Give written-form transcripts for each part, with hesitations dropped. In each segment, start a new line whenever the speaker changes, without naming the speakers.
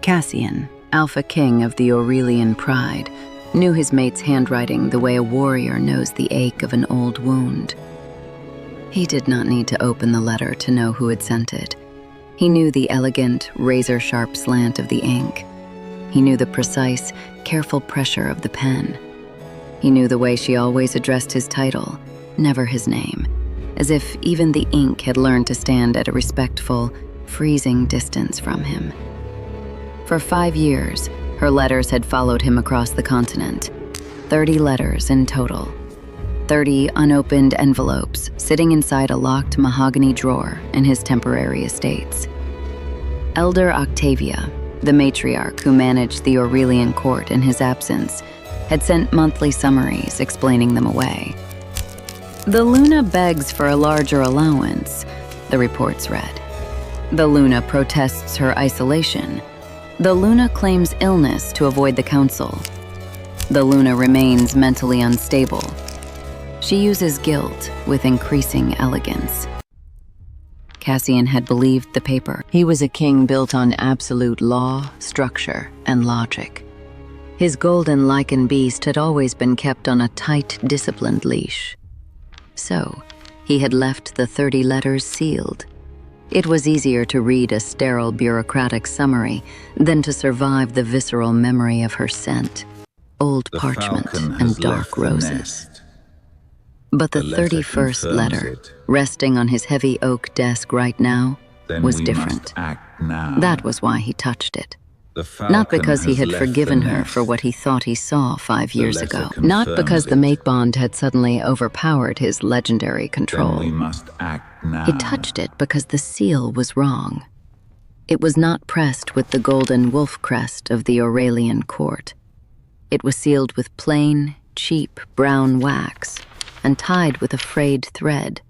Cassian, Alpha King of the Aurelian Pride, knew his mate's handwriting the way a warrior knows the ache of an old wound. He did not need to open the letter to know who had sent it. He knew the elegant, razor-sharp slant of the ink. He knew the precise, careful pressure of the pen. He knew the way she always addressed his title, never his name, as if even the ink had learned to stand at a respectful, freezing distance from him. For 5 years, her letters had followed him across the continent. 30 letters in total. 30 unopened envelopes sitting inside a locked mahogany drawer in his temporary estates. Elder Octavia, the matriarch who managed the Aurelian Court in his absence, had sent monthly summaries explaining them away. "The Luna begs for a larger allowance," the reports read. "The Luna protests her isolation. The Luna claims illness to avoid the council. The Luna remains mentally unstable. She uses guilt with increasing elegance." Cassian had believed the paper. He was a king built on absolute law, structure, and logic. His golden lichen beast had always been kept on a tight, disciplined leash. So, he had left the 30 letters sealed. It was easier to read a sterile bureaucratic summary than to survive the visceral memory of her scent, old parchment and dark roses. But the 31st letter, resting on his heavy oak desk right now, was different. That was why he touched it. Not because he had forgiven her for what he thought he saw 5 years ago. Not because the mate bond had suddenly overpowered his legendary control. He touched it because the seal was wrong. It was not pressed with the golden wolf crest of the Aurelian Court. It was sealed with plain, cheap brown wax and tied with a frayed thread,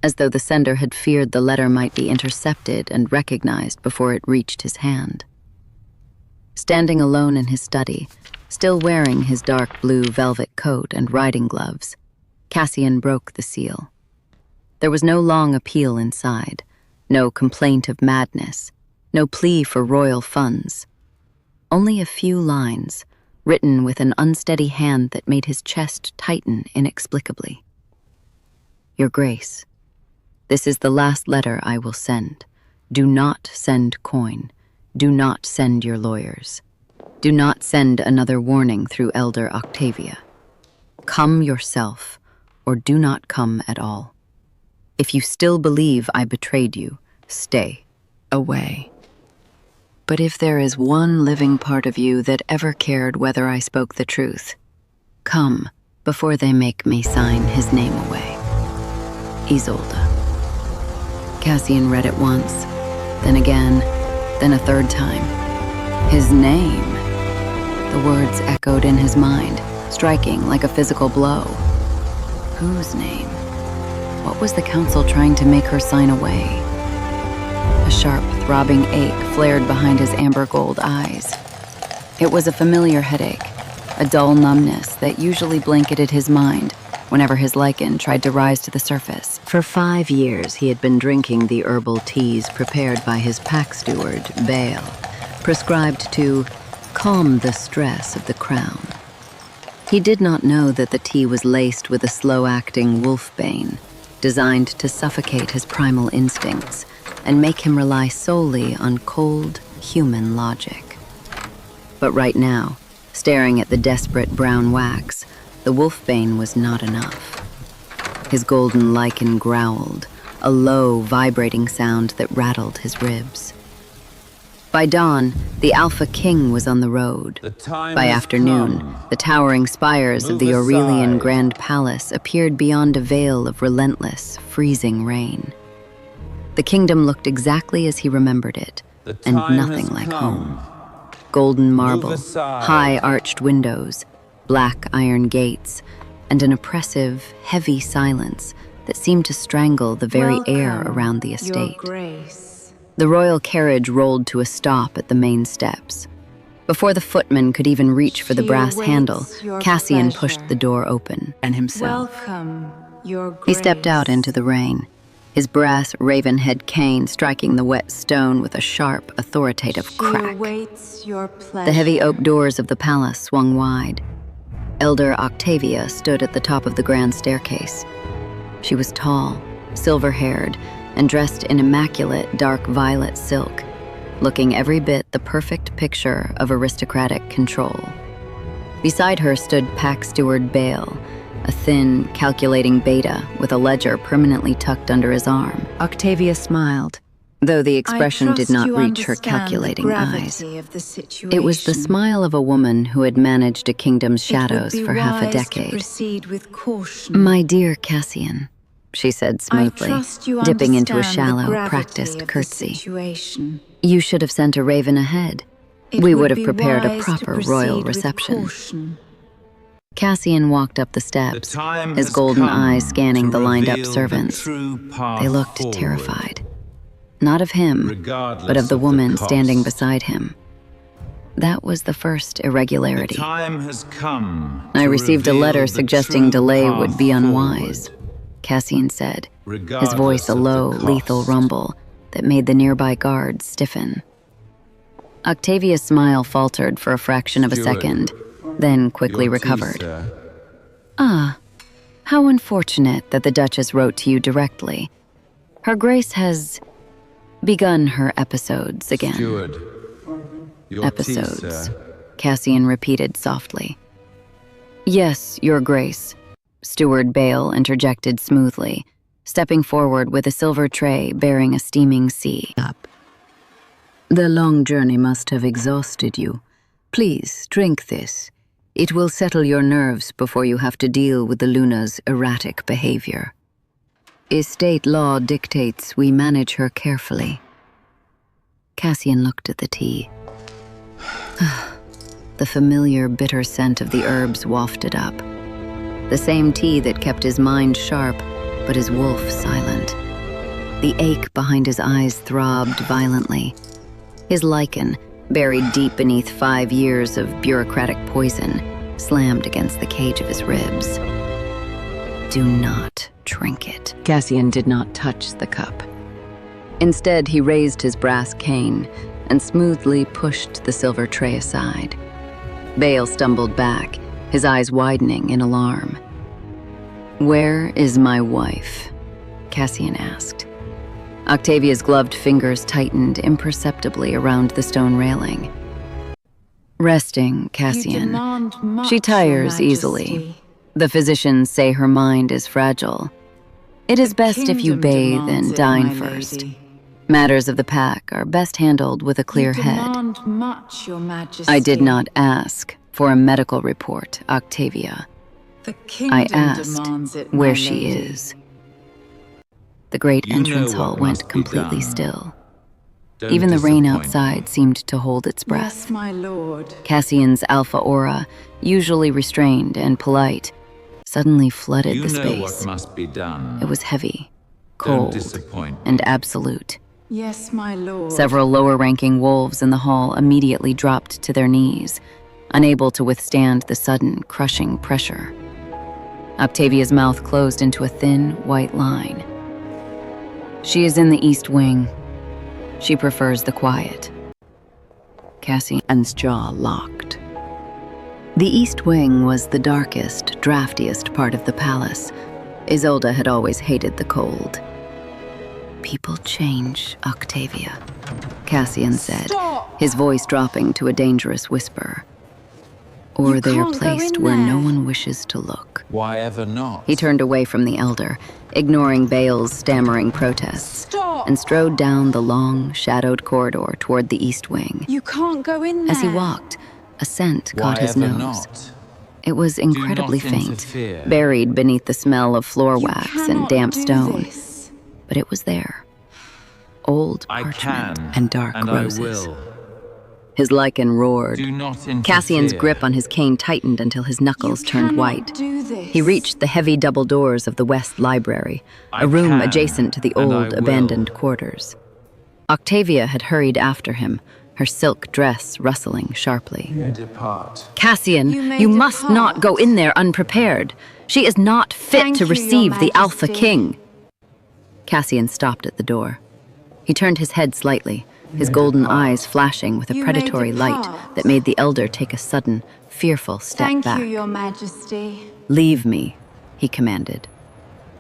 as though the sender had feared the letter might be intercepted and recognized before it reached his hand. Standing alone in his study, still wearing his dark blue velvet coat and riding gloves, Cassian broke the seal. There was no long appeal inside, no complaint of madness, no plea for royal funds. Only a few lines, written with an unsteady hand that made his chest tighten inexplicably. "Your Grace, this is the last letter I will send. Do not send coin. Do not send your lawyers. Do not send another warning through Elder Octavia. Come yourself, or do not come at all. If you still believe I betrayed you, stay away. But if there is one living part of you that ever cared whether I spoke the truth, come before they make me sign his name away. Isolde." Cassian read it once, then again, then a third time. His name. The words echoed in his mind, striking like a physical blow. Whose name? What was the council trying to make her sign away? A sharp, throbbing ache flared behind his amber gold eyes. It was a familiar headache, a dull numbness that usually blanketed his mind whenever his lichen tried to rise to the surface. For 5 years, he had been drinking the herbal teas prepared by his pack steward, Baal, prescribed to calm the stress of the crown. He did not know that the tea was laced with a slow-acting wolfbane, designed to suffocate his primal instincts and make him rely solely on cold, human logic. But right now, staring at the desperate brown wax, the wolfbane was not enough. His golden lichen growled, a low, vibrating sound that rattled his ribs. By dawn, the Alpha King was on the road. By afternoon, the towering spires of the Aurelian Grand Palace appeared beyond a veil of relentless, freezing rain. The kingdom looked exactly as he remembered it, and nothing like home. Golden marble, high arched windows, black iron gates, and an oppressive, heavy silence that seemed to strangle the very air around the estate.
Your Grace.
The royal carriage rolled to a stop at the main steps. Before the footman could even reach for the brass handle, Cassian pushed the door open, and himself.
Welcome, Your Grace.
He stepped out into the rain, his brass raven-head cane striking the wet stone with a sharp, authoritative crack. The heavy oak doors of the palace swung wide. Elder Octavia stood at the top of the grand staircase. She was tall, silver-haired, and dressed in immaculate dark violet silk, looking every bit the perfect picture of aristocratic control. Beside her stood Pack Steward Bale, a thin, calculating beta with a ledger permanently tucked under his arm.
Octavia smiled,
though the expression did not reach her calculating eyes. It was the smile of a woman who had managed a kingdom's shadows for half a decade. "My dear Cassian," she said smoothly, dipping into a shallow, practiced curtsy. "You should have sent a raven ahead. We would have prepared a proper royal reception." Cassian walked up the steps, his golden eyes scanning the lined-up servants. They looked terrified. Not of him, but of the woman standing beside him. That was the first irregularity. "I received a letter suggesting delay would be unwise," Cassian said, his voice a low, lethal rumble that made the nearby guards stiffen. Octavia's smile faltered for a fraction of a second, then quickly recovered. "Ah, how unfortunate that the Duchess wrote to you directly. Her Grace has begun her episodes again." "Episodes," Cassian repeated softly. "Yes, Your Grace," Steward Bale interjected smoothly, stepping forward with a silver tray bearing a steaming sea. "The long journey must have exhausted you. Please, drink this. It will settle your nerves before you have to deal with the Luna's erratic behavior. Estate law dictates we manage her carefully." Cassian looked at the tea. The familiar bitter scent of the herbs wafted up. The same tea that kept his mind sharp, but his wolf silent. The ache behind his eyes throbbed violently. His lichen, buried deep beneath 5 years of bureaucratic poison, slammed against the cage of his ribs. "Do not drink it." Cassian did not touch the cup. Instead, he raised his brass cane and smoothly pushed the silver tray aside. Bale stumbled back, his eyes widening in alarm. "Where is my wife?" Cassian asked. Octavia's gloved fingers tightened imperceptibly around the stone railing. "Resting, Cassian. She tires easily. The physicians say her mind is fragile. It is best if you bathe and dine first. Matters of the pack are best handled with a clear head." "I did not ask for a medical report, Octavia. I asked where she is." The great entrance hall went completely still. Even the rain outside seemed to hold its breath.
"Yes, my lord."
Cassian's alpha aura, usually restrained and polite, suddenly flooded the space.
What must be done.
It was heavy, cold, and absolute.
"Yes, my lord."
Several lower-ranking wolves in the hall immediately dropped to their knees, unable to withstand the sudden, crushing pressure. Octavia's mouth closed into a thin, white line. "She is in the East Wing. She prefers the quiet." Cassian's jaw locked. The East Wing was the darkest, draftiest part of the palace. Isolde had always hated the cold. "People change, Octavia," Cassian said, his voice dropping to a dangerous whisper. "Or they are placed where no one wishes to look."
Why ever not?
He turned away from the elder, ignoring Bale's stammering protests, and strode down the long, shadowed corridor toward the East Wing.
"You can't go in there."
As he walked, a scent caught his
Why ever
nose.
not?
It was incredibly
not
faint,
interfere.
buried beneath the smell of floor wax and
cannot
damp
do
stone.
this.
But it was there. Old
I
parchment
can,
and dark
and
roses.
I will.
His lichen roared.
Do not interfere.
Cassian's grip on his cane tightened until his knuckles turned
cannot
white.
do this.
He reached the heavy double doors of the West Library, a
I
room
can,
adjacent to the
and I
old,
will.
abandoned quarters. Octavia had hurried after him, her silk dress rustling sharply.
Depart.
"Cassian,
You may
you must not
depart.
go in there unprepared. She is not fit
Thank
to
you,
receive
Your
the Alpha
Majesty."
King." Cassian stopped at the door. He turned his head slightly, his golden eyes flashing with a predatory light that made the elder take a sudden, fearful step back.
Thank you, Your Majesty.
"Leave me," he commanded.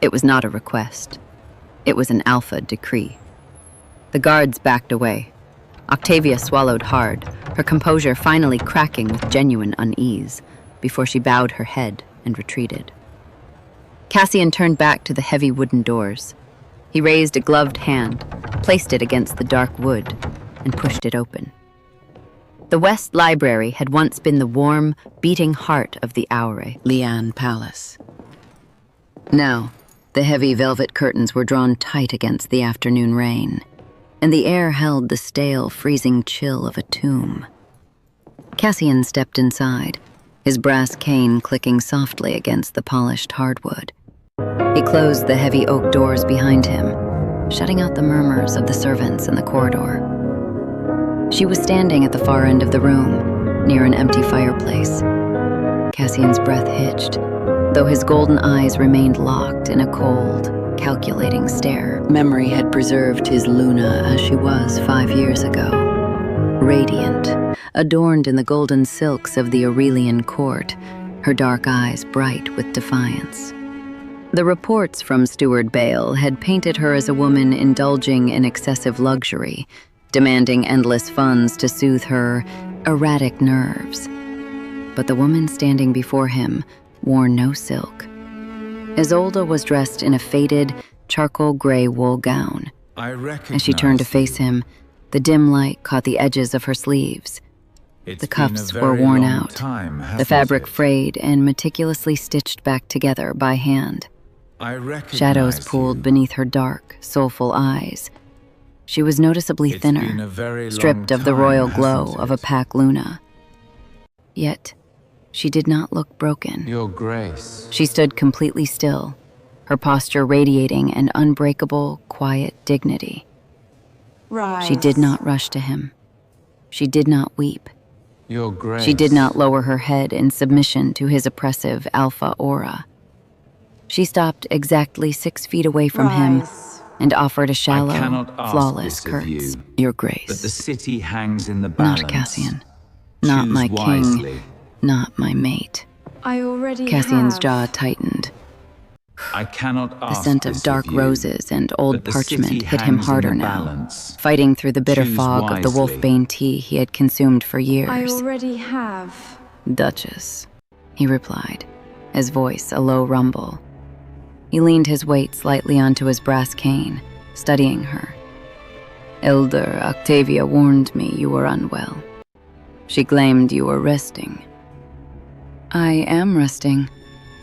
It was not a request. It was an alpha decree. The guards backed away. Octavia swallowed hard, her composure finally cracking with genuine unease, before she bowed her head and retreated. Cassian turned back to the heavy wooden doors. He raised a gloved hand, placed it against the dark wood, and pushed it open. The West Library had once been the warm, beating heart of the Aurelian Palace. Now, the heavy velvet curtains were drawn tight against the afternoon rain, and the air held the stale, freezing chill of a tomb. Cassian stepped inside, his brass cane clicking softly against the polished hardwood. He closed the heavy oak doors behind him, shutting out the murmurs of the servants in the corridor. She was standing at the far end of the room, near an empty fireplace. Cassian's breath hitched, though his golden eyes remained locked in a cold, calculating stare. Memory had preserved his Luna as she was 5 years ago, radiant, adorned in the golden silks of the Aurelian Court, her dark eyes bright with defiance. The reports from Steward Bale had painted her as a woman indulging in excessive luxury, demanding endless funds to soothe her erratic nerves. But the woman standing before him wore no silk. Isolde was dressed in a faded, charcoal gray wool gown. As she turned to face him, the dim light caught the edges of her sleeves. The cuffs were worn out, the fabric frayed and meticulously stitched back together by hand. Shadows pooled beneath her dark, soulful eyes. She was noticeably thinner, stripped of the royal glow of a Pac Luna. Yet, she did not look broken.
Your Grace.
She stood completely still, her posture radiating an unbreakable, quiet dignity.
Rise.
She did not rush to him. She did not weep.
Your Grace.
She did not lower her head in submission to his oppressive alpha aura. She stopped exactly 6 feet away from him and offered a shallow, flawless curtsy. Your Grace.
But the city hangs in the balance.
Not Cassian. Not my king. Not my mate.
I already
Cassian's
have.
jaw tightened.
I cannot
The
ask
scent of
this
dark
you,
roses and old
but the
parchment
city
hit him
hangs in
harder
the
now,
balance.
fighting through the bitter
Choose
fog of the
wisely.
wolfbane tea he had consumed for
I
years.
already have.
Duchess, he replied, his voice a low rumble. He leaned his weight slightly onto his brass cane, studying her. Elder Octavia warned me you were unwell. She claimed you were resting. I am resting,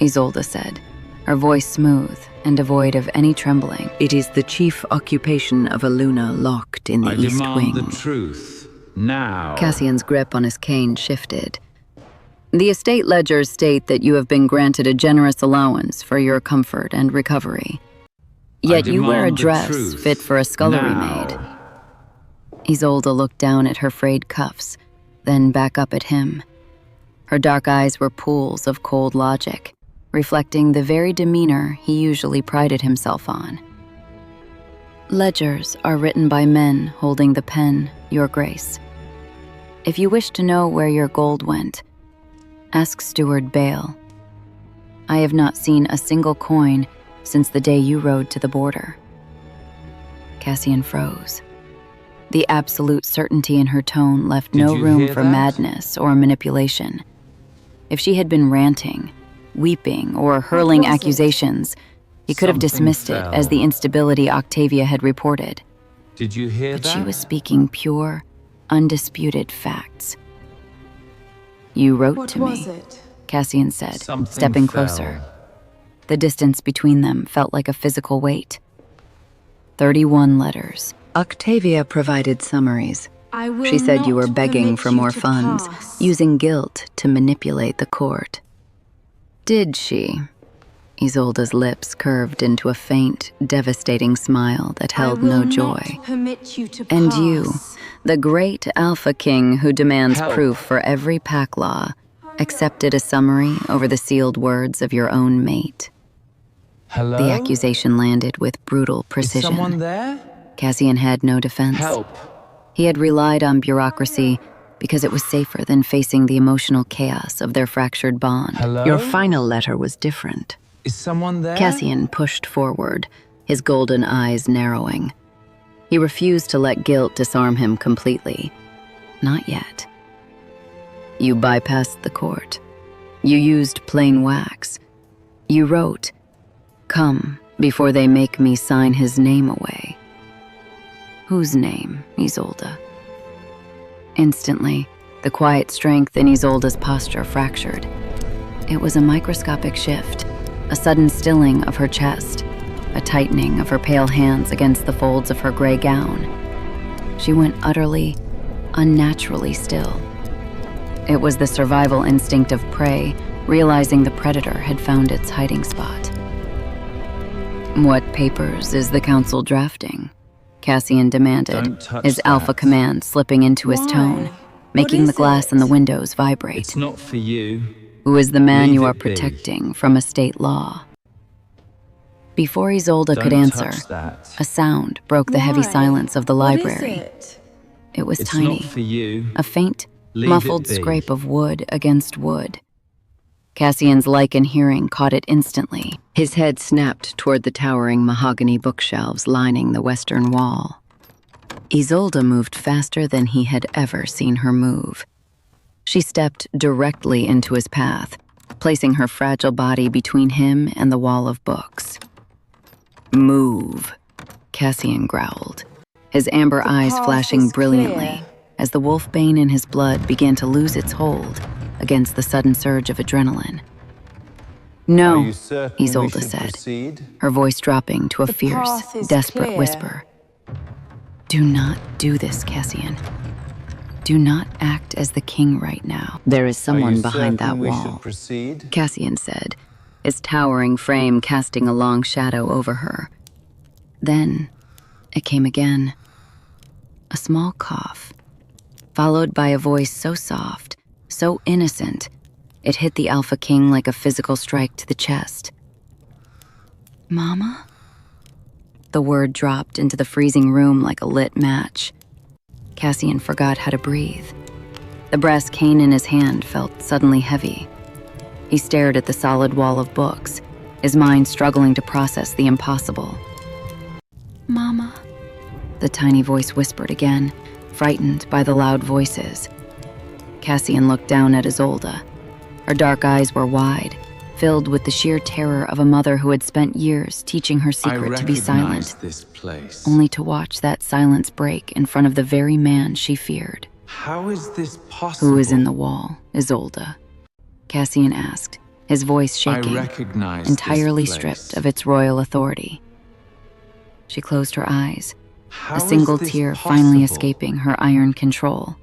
Isolde said, her voice smooth and devoid of any trembling. It is the chief occupation of a Luna locked in the
I
East
demand
Wing.
the truth, now.
Cassian's grip on his cane shifted. The estate ledgers state that you have been granted a generous allowance for your comfort and recovery. Yet you wear a
demand the
dress
truth,
fit for a scullery
now.
maid. Isolde looked down at her frayed cuffs, then back up at him. Her dark eyes were pools of cold logic, reflecting the very demeanor he usually prided himself on. Ledgers are written by men holding the pen, Your Grace. If you wish to know where your gold went, ask Steward Bale. I have not seen a single coin since the day you rode to the border. Cassian froze. The absolute certainty in her tone left no
you
room
hear
for
that?
madness or manipulation. If she had been ranting, weeping, or hurling
was it?
accusations, he could have
Something
dismissed it
fell.
as the instability Octavia had reported.
Did you hear
But
that?
she was speaking pure, undisputed facts. You wrote
What
to
was
me,
it?
Cassian said,
Something
stepping
fell.
closer. The distance between them felt like a physical weight. 31 letters. Octavia provided summaries.
I will
She said you
not
were begging
permit
for
you
more
to
funds,
pass.
using guilt to manipulate the court. Did she? Isolde's lips curved into a faint, devastating smile that held no joy.
I will not permit you to
And
pass.
you, the great Alpha King who demands
Help.
proof for every pack law, accepted a summary over the sealed words of your own mate.
Hello?
The accusation landed with brutal
Is
precision.
someone there?
Cassian had no defense.
Help.
He had relied on bureaucracy because it was safer than facing the emotional chaos of their fractured bond.
Hello?
Your final letter was different.
Is someone there?
Cassian pushed forward, his golden eyes narrowing. He refused to let guilt disarm him completely. Not yet. You bypassed the court. You used plain wax. You wrote, "Come before they make me sign his name away." Whose name, Isolde? Instantly, the quiet strength in Isolde's posture fractured. It was a microscopic shift, a sudden stilling of her chest, a tightening of her pale hands against the folds of her gray gown. She went utterly, unnaturally still. It was the survival instinct of prey, realizing the predator had found its hiding spot. "What papers is the council drafting?" Cassian demanded,
Don't touch
his alpha
that.
command slipping into his tone,
Why?
making
What
the
is
glass
it?
in the windows vibrate.
It's not for you.
Who is the man
Leave
you are
it be.
protecting from a state law? Before Isolde could
Don't
answer,
touch that.
a sound broke the heavy
Why?
silence of the
What is
library.
it?
It was
It's
tiny,
not for you.
a faint,
Leave
muffled
it be.
scrape of wood against wood. Cassian's lichen hearing caught it instantly. His head snapped toward the towering mahogany bookshelves lining the western wall. Isolde moved faster than he had ever seen her move. She stepped directly into his path, placing her fragile body between him and the wall of books. "Move," Cassian growled, his amber eyes
path
flashing
is
brilliantly
clear.
as the wolfbane in his blood began to lose its hold against the sudden surge of adrenaline. "No,"
Are you certain we
Isolde
should
said,
proceed?
her voice dropping to a
The
fierce,
path is
desperate
clear.
whisper. "Do not do this, Cassian. Do not act as the king right now. There is
Are
someone
you
behind that
certain we
wall,"
should proceed?
Cassian said, his towering frame casting a long shadow over her. Then it came again. A small cough, followed by a voice so soft, so innocent, it hit the Alpha King like a physical strike to the chest. "Mama?" The word dropped into the freezing room like a lit match. Cassian forgot how to breathe. The brass cane in his hand felt suddenly heavy. He stared at the solid wall of books, his mind struggling to process the impossible. "Mama," the tiny voice whispered again, frightened by the loud voices. Cassian looked down at Isolde. Her dark eyes were wide, filled with the sheer terror of a mother who had spent years teaching her secret to be silent,
this place.
only to watch that silence break in front of the very man she feared.
How is this possible?
"Who is in the wall, Isolde?" Cassian asked, his voice shaking,
I recognize
entirely
this place.
stripped of its royal authority. She closed her eyes,
How
a
is
single
this
tear finally
possible?
escaping her iron control.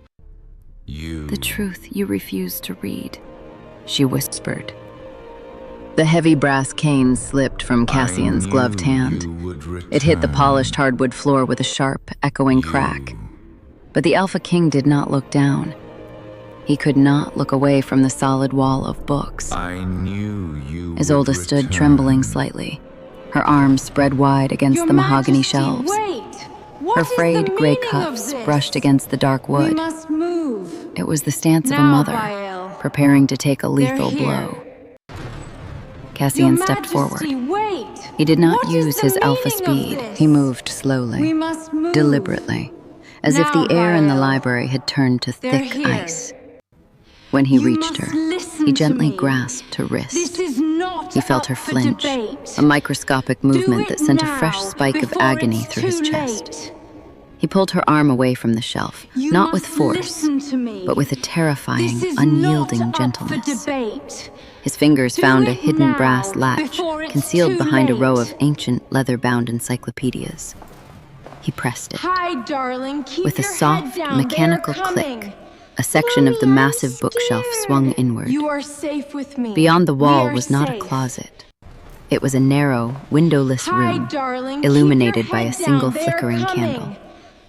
You.
"The truth you refuse to read," she whispered. The heavy brass cane slipped from Cassian's
I
gloved
knew
hand.
you would
It hit the
return.
polished hardwood floor with a sharp, echoing crack. But the Alpha King did not look down. He could not look away from the solid wall of books.
I knew you
Isolde
would
stood
return.
trembling slightly, her arms spread wide against
Your
the mahogany
Majesty,
shelves.
Wait. What
Her
is the
frayed gray
meaning of
cuffs
this?
brushed against the dark
We
wood.
must move.
It was the stance of a
Now,
mother,
Bael.
preparing to take a
They're
lethal
here.
blow. Cassian
Your
stepped
Majesty,
forward.
wait.
He did not
What is
use
the
his alpha
meaning of
speed.
this?
He moved slowly,
We must move.
deliberately, as if
Now,
the air in the
Bael.
library had turned to
They're
thick
here.
ice. When he
You
reached
must
her,
listen
he
to
gently
me.
grasped her wrist.
This is not
He felt
up
her
for
flinch,
debate.
a microscopic movement
Do
that
it
sent a
now,
fresh spike of
before
agony
it's
through his
too
chest.
late.
He pulled her arm away from the shelf,
You
not with
must
force,
listen to me.
but with a terrifying,
This is
unyielding
not
gentleness.
Up for debate.
His fingers
Do
found a
it
hidden
now,
brass latch
before it's
concealed
too
behind a row
late.
of ancient leather-bound encyclopedias. He pressed it.
Hi, darling. Keep
With a
your
soft,
head down.
mechanical
They're coming.
click, a section of the
Mommy, I'm
massive bookshelf
scared.
swung inward.
You are safe with me.
Beyond the
We
wall
are
was not a
safe.
closet. It was a narrow, windowless
Hi,
room,
darling.
illuminated
Keep
by
your
a
head
single
down. They're
flickering
coming.
candle.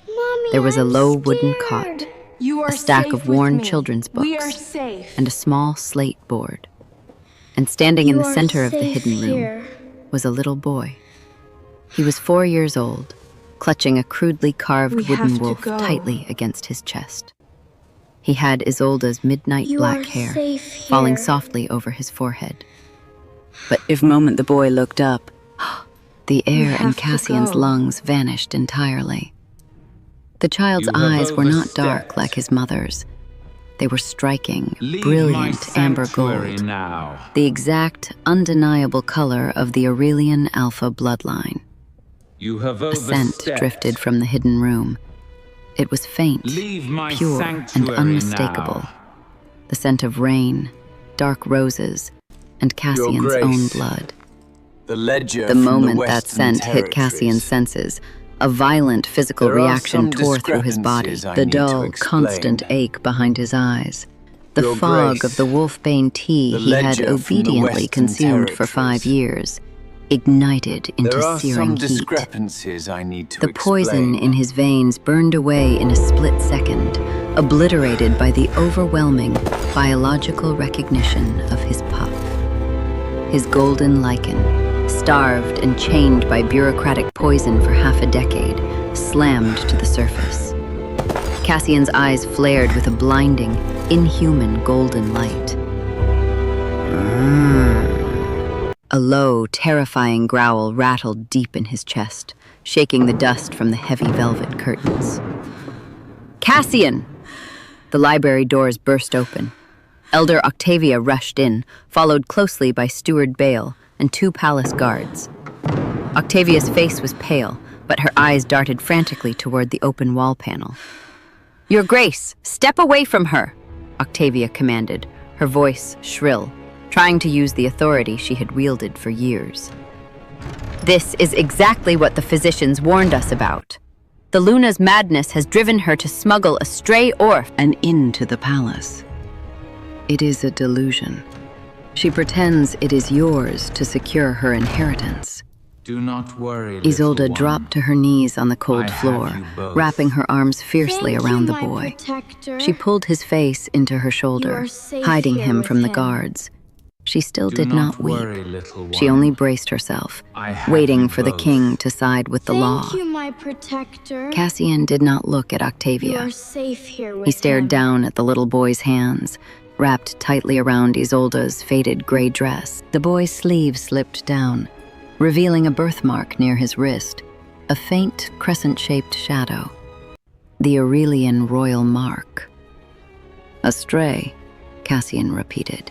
Mommy,
There was a
I'm
low wooden
scared.
cot,
You are
a stack
safe
of
with
worn
me.
children's
We are
books,
safe.
and a small slate board. And standing in
You
the
are
center of the
safe
hidden room,
here.
was a little boy. He was 4 years old, clutching a crudely carved
We have
wooden
to
wolf
go.
tightly against his chest. He had Isolde's midnight
You
black
are
hair
safe here.
falling softly over his forehead. But the moment the boy looked up, the air in
have to
Cassian's
go.
lungs vanished entirely. The child's
You have
eyes were not dark
overstepped.
like his mother's. They were striking,
Leave my
brilliant amber
sanctuary
gold,
now.
the exact, undeniable color of the Aurelian Alpha bloodline.
You have
A scent
overstepped.
drifted from the hidden room. It was faint,
Leave my
pure, and
sanctuary
unmistakable.
now.
The scent of rain, dark roses, and Cassian's own
Grace.
blood.
The ledger
The
from
moment
the
that
Western
scent hit Cassian's
territories.
senses, a violent physical
There are
reaction
some
tore through his body,
discrepancies I
the
need to
dull,
explain.
constant ache behind his eyes. The
Your
fog
Grace,
of the wolfbane tea
the
he had
ledger from the
obediently
Western
consumed for 5
territories.
years ignited into
There are
searing
some
heat.
discrepancies I need to
The poison
explain.
in his veins burned away in a split second, obliterated by the overwhelming biological recognition of his pup. His golden lichen, starved and chained by bureaucratic poison for half a decade, slammed to the surface. Cassian's eyes flared with a blinding, inhuman golden light. A low, terrifying growl rattled deep in his chest, shaking the dust from the heavy velvet curtains. Cassian! The library doors burst open. Elder Octavia rushed in, followed closely by Steward Bale and 2 palace guards. Octavia's face was pale, but her eyes darted frantically toward the open wall panel. "Your Grace, step away from her!" Octavia commanded, her voice shrill, trying to use the authority she had wielded for years. "This is exactly what the physicians warned us about. The Luna's madness has driven her to smuggle a stray orphan
And into the palace.
It is a delusion. She pretends it is yours to secure her inheritance."
Do not worry, little
Isolde
one.
dropped to her knees on the cold
I have
floor,
you both.
wrapping her arms fiercely
Thank
around
you,
the
my
boy.
protector.
She pulled his face into her shoulder,
are safe
hiding
here
him
with
from the
him.
guards. She still
Do
did not weep.
worry, little one.
She only braced herself,
I have
waiting
you
for the
both.
king to side with the law.
Thank you, my protector.
Cassian did not look at
You
Octavia.
are safe here with
He stared
him.
down at the little boy's hands, wrapped tightly around Isolde's faded gray dress. The boy's sleeve slipped down, revealing a birthmark near his wrist, a faint crescent-shaped shadow. The Aurelian royal mark. "A stray," Cassian repeated.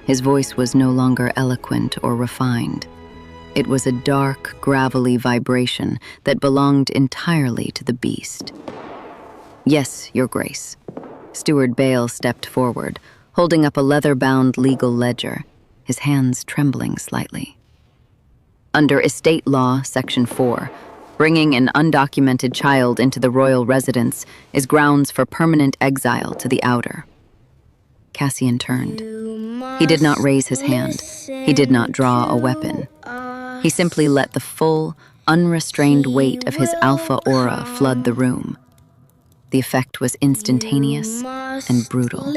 His voice was no longer eloquent or refined. It was a dark, gravelly vibration that belonged entirely to the beast. "Yes, Your Grace." Steward Bale stepped forward, holding up a leather-bound legal ledger, his hands trembling slightly. Under Estate Law, Section 4, bringing an undocumented child into the royal residence is grounds for permanent exile to the outer. Cassian turned. He did not raise his hand. He did not draw a weapon. He simply let the full, unrestrained weight of his alpha aura flood the room. The effect was instantaneous and brutal.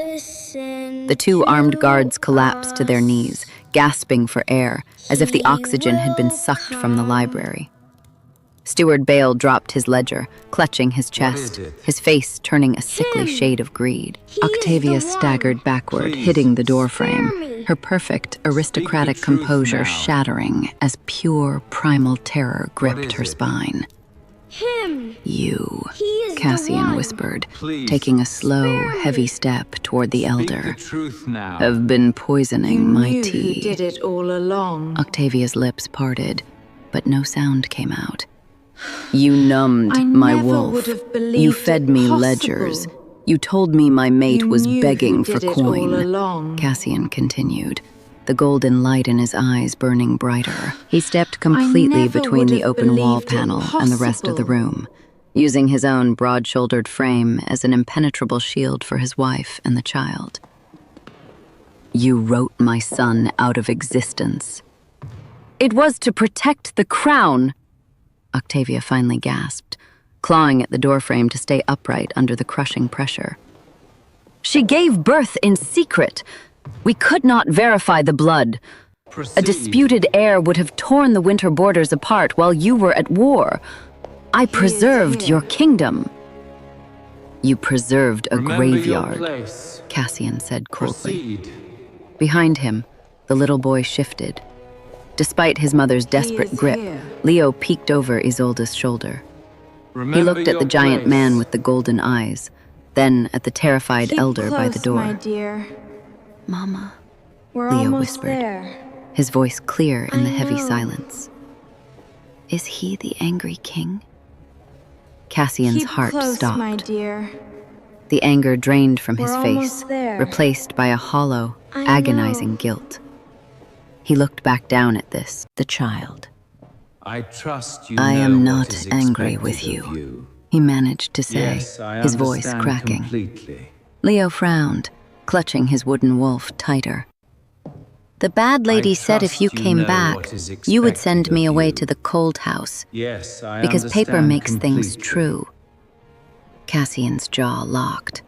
The 2 armed guards collapsed to their knees, gasping for air, as if the oxygen had been sucked from the library. Steward Bale dropped his ledger, clutching his chest,
is it?
his face turning a sickly shade of greed. Octavia staggered backward,
Please,
hitting the doorframe,
spare me.
her perfect aristocratic
truth
composure
now.
shattering as pure primal terror gripped
is
her
it?
spine.
Him.
"You,"
He is the
Cassian
one.
whispered,
Please,
taking a slow,
spare me.
heavy step toward the
Speak
elder.
the truth now.
"Have been poisoning my
You
tea."
who did it all along.
Octavia's lips parted, but no sound came out. "You numbed
I
my
never
wolf.
would have believed
You fed
it
me
possible.
ledgers. You told me my mate
You
was
knew
begging
who
for
did it all
coin."
along.
Cassian continued, the golden light in his eyes burning brighter. He stepped completely
never
between
would
the
have
open wall
believed it
panel and the rest of the
possible.
room, using his own broad-shouldered frame as an impenetrable shield for his wife and the child. "You wrote my son out of existence." "It was to protect the crown," Octavia finally gasped, clawing at the doorframe to stay upright under the crushing pressure. "She gave birth in secret. We could not verify the blood. A
Proceed.
disputed heir would have torn the winter borders apart while you were at war. I preserved your kingdom. You preserved a
Remember your
graveyard,
place.
Cassian said coldly.
Proceed.
Behind him, the little boy shifted. Despite his mother's desperate grip, Leo peeked over Isolde's shoulder.
Remember
He looked at
your
the giant
place.
man with the golden eyes, then at the terrified
Keep
elder by the
close,
door.
my dear.
Mama,
We're
Leo
almost
whispered,
there.
his voice clear in the heavy
know.
silence. Is he the angry king? Cassian's
Keep
heart
close,
stopped.
my dear.
The anger drained from his
We're
face,
almost there.
replaced by a hollow,
I
agonizing
know.
guilt. He looked back down at the child.
I trust you
I
know
am
what
not
is
angry
expected
with
of
you, he managed to say,
Yes, I
his voice
understand
cracking.
completely.
Leo frowned, clutching his wooden wolf tighter. The bad lady said if you
trust you
came
know
back,
what is
you would
expected
send me
of
away
you.
to the cold house,
Yes, I
because paper
understand
makes things
completely.
true. Cassian's jaw locked.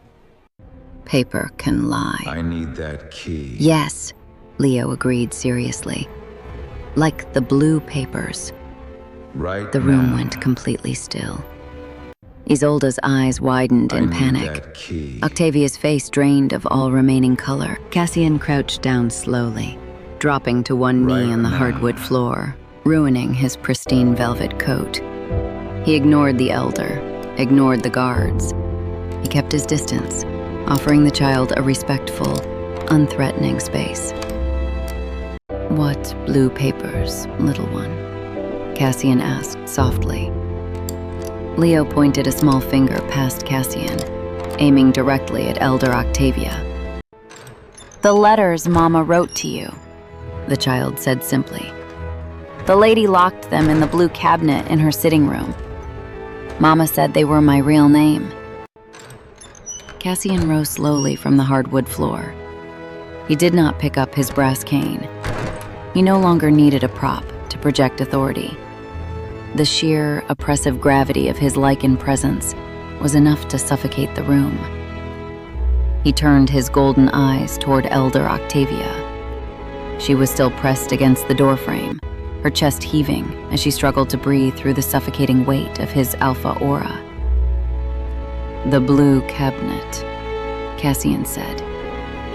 Paper can lie.
I need that key.
Yes, Leo agreed seriously. Like the blue papers.
Right
The room
now.
went completely still. Isolde's eyes widened
I
in
need
panic.
that key.
Octavia's face drained of all remaining color. Cassian crouched down slowly, dropping to one knee
Right
on the
now.
hardwood floor, ruining his pristine velvet coat. He ignored the elder, ignored the guards. He kept his distance, offering the child a respectful, unthreatening space. What blue papers, little one? Cassian asked softly. Leo pointed a small finger past Cassian, aiming directly at Elder Octavia. The letters Mama wrote to you, the child said simply. The lady locked them in the blue cabinet in her sitting room. Mama said they were my real name. Cassian rose slowly from the hardwood floor. He did not pick up his brass cane. He no longer needed a prop to project authority. The sheer, oppressive gravity of his lichen presence was enough to suffocate the room. He turned his golden eyes toward Elder Octavia. She was still pressed against the doorframe, her chest heaving as she struggled to breathe through the suffocating weight of his alpha aura. The blue cabinet, Cassian said,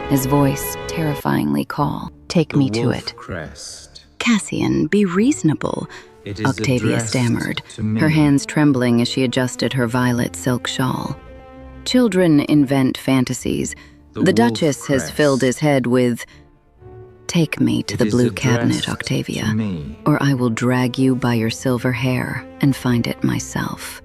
his voice terrifyingly calm. Take me to it.
Crest.
Cassian, be reasonable,
It is
Octavia
addressed
stammered,
to me.
her hands trembling as she adjusted her violet silk shawl. Children invent fantasies. The
wolf
Duchess has
crest.
filled his head with, take me to
It
the
is
blue cabinet,
addressed
Octavia,
to me.
or I will drag you by your silver hair and find it myself.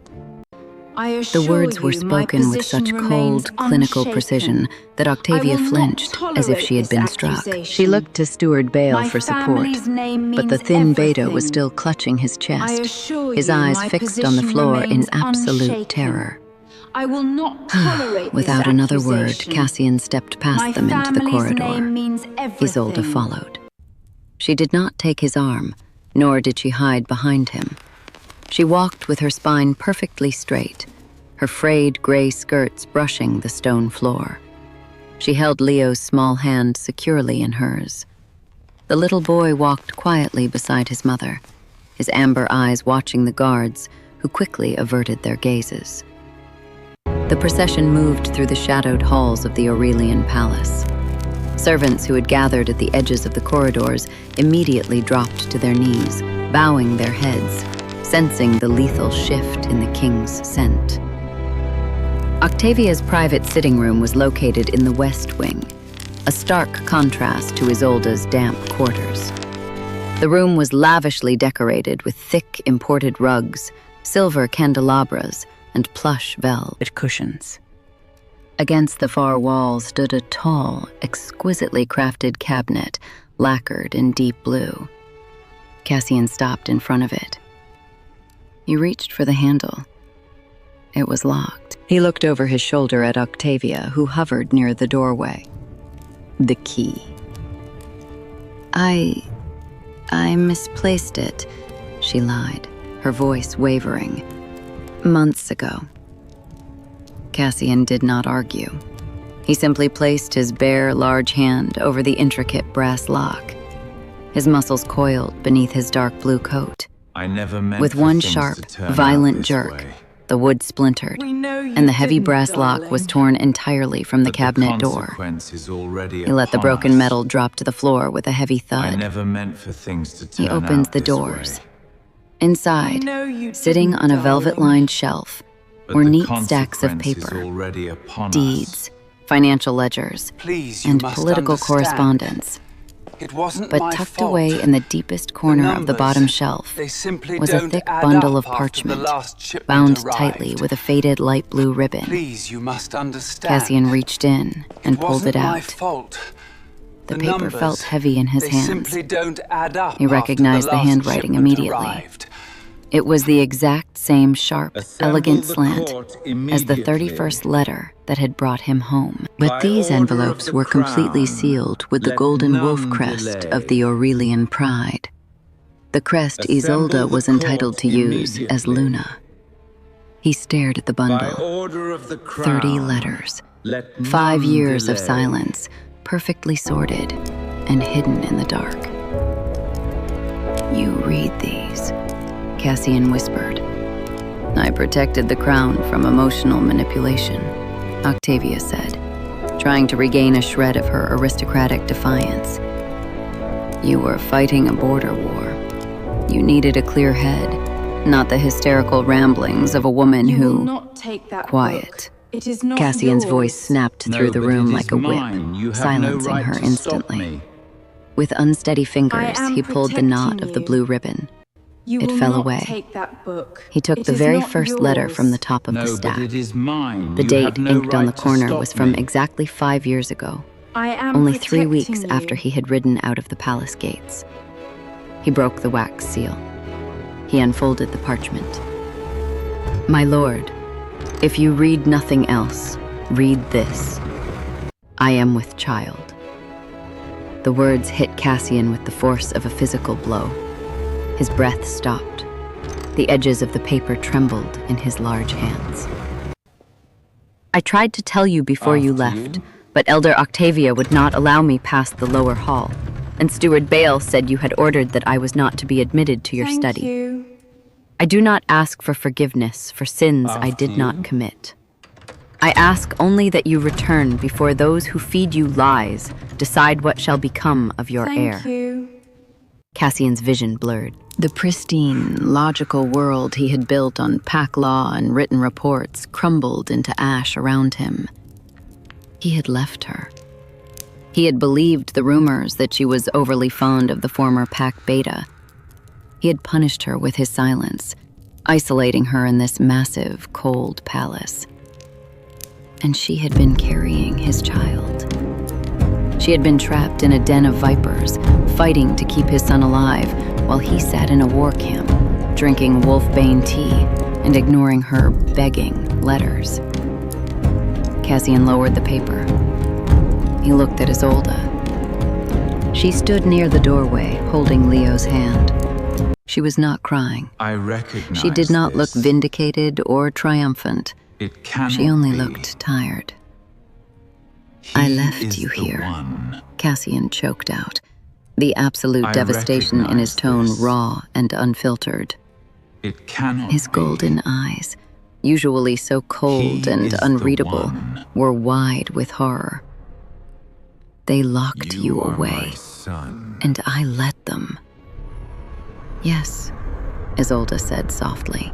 The words were spoken with such cold, clinical precision that Octavia flinched as if she had been struck. She looked to Steward Bale for support, but the thin Beta was still clutching his chest, his eyes fixed on the floor in absolute terror.
I will not tolerate
Without another word, Cassian stepped past them into the corridor. Isolde followed. She did not take his arm, nor did she hide behind him. She walked with her spine perfectly straight, her frayed gray skirts brushing the stone floor. She held Leo's small hand securely in hers. The little boy walked quietly beside his mother, his amber eyes watching the guards, who quickly averted their gazes. The procession moved through the shadowed halls of the Aurelian palace. Servants who had gathered at the edges of the corridors immediately dropped to their knees, bowing their heads, sensing the lethal shift in the king's scent. Octavia's private sitting room was located in the west wing, a stark contrast to Isolde's damp quarters. The room was lavishly decorated with thick imported rugs, silver candelabras, and plush velvet cushions. Against the far wall stood a tall, exquisitely crafted cabinet, lacquered in deep blue. Cassian stopped in front of it. He reached for the handle. It was locked. He looked over his shoulder at Octavia, who hovered near the doorway. The key. I misplaced it, she lied, her voice wavering. Months ago. Cassian did not argue. He simply placed his bare, large hand over the intricate brass lock. his muscles coiled beneath his dark blue coat.
I never meant
With
for
one
things
sharp,
to turn out
violent
this
jerk,
way.
the wood splintered,
We know you
and the heavy
didn't,
brass lock was
darling.
torn entirely from the
But
cabinet door.
consequence is already
He let the
upon
broken
us.
metal drop to the floor with a heavy
I
thud.
never meant for things to turn
He opens
out
the
this
doors.
way.
Inside,
We know you
sitting
didn't,
on a
darling.
velvet-lined shelf,
But
were
the
neat stacks of
consequence is
paper,
already upon
deeds, financial ledgers,
Please, you
and
must
political
understand.
correspondence.
It wasn't
But
my
tucked
fault.
away in the deepest corner of the
numbers,
bottom shelf
they simply
was a
don't
thick
add
bundle
up
of
after the
parchment,
last shipment
bound
arrived.
tightly with a faded light blue ribbon.
Please, you must understand.
Cassian reached in and pulled it
wasn't my
out.
fault.
The
The
paper
numbers,
felt heavy in his
they
hands.
simply don't add up.
He recognized the
after the last
handwriting
shipment
immediately.
arrived.
It was the exact same sharp,
Assemble
elegant
the
slant
court
as the
immediately.
31st letter that had brought him home.
But
By
these
order of
envelopes
the
were completely
crown,
sealed with the
let
golden
none
wolf crest
delay.
of the Aurelian pride. The crest
Assemble
Isolde was
the
entitled
court
to use as
immediately.
Luna. He stared at the
By
bundle.
order of the crown,
30 letters.
let
5
none
years of
delay.
silence, perfectly sorted and hidden in the dark. You read these, Cassian whispered. I protected the crown from emotional manipulation, Octavia said, trying to regain a shred of her aristocratic defiance. You were fighting a border war. You needed a clear head, not the hysterical ramblings of a woman
You will
who...
not take that
Quiet.
book. It is not
Cassian's
yours.
voice snapped
No,
through the
but
room
it is
like a whip,
mine. You have
silencing
no right
her
to
instantly.
Stop me.
With unsteady fingers,
am
he pulled the knot
protecting
of the
you.
blue ribbon.
You
It
will
fell
not
away.
take that book.
He took
It
the
is
very
not
first letter
yours.
from the top of the
No,
stack.
but it is mine.
The
You
date
have no
inked on the
right to
corner
stop
was from
me.
exactly 5 years ago,
I am
only 3
protecting
weeks
you.
after he had ridden out of the palace gates. He broke the wax seal. He unfolded the parchment. My lord, if you read nothing else, read this. I am with child. The words hit Cassian with the force of a physical blow. His breath stopped. The edges of the paper trembled in his large hands. I tried to tell you before you
After
left,
you?
but Elder Octavia would not allow me past the lower hall, and Steward Bale said you had ordered that I was not to be admitted to your
Thank
study.
you.
I do not ask for forgiveness for sins I
After
did not
you?
commit. I ask only that you return before those who feed you lies decide what shall become of your heir.
Thank you.
Cassian's vision blurred.
The pristine, logical world he had built on pack law and written reports crumbled into ash around him. He had left her. He had believed the rumors that she was overly fond of the former pack beta. He had punished her with his silence, isolating her in this massive, cold palace. And she had been carrying his child. She had been trapped in a den of vipers, fighting to keep his son alive, while he sat in a war camp, drinking wolfbane tea and ignoring her begging letters. Cassian lowered the paper. He looked at Isolde. She stood near the doorway, holding Leo's hand. She was not crying.
I recognize
She did not look
this.
vindicated or triumphant.
It cannot
She only
be.
looked tired.
He
I left
is
you
the
here.
one.
Cassian choked out, the absolute
I
devastation in his
recognize
tone
this.
raw and unfiltered.
It cannot
His
be.
golden eyes, usually so cold
He
and
is the
unreadable,
one.
were wide with horror. They locked you
are
away,
my son.
and I let them. Yes, Isolde said softly.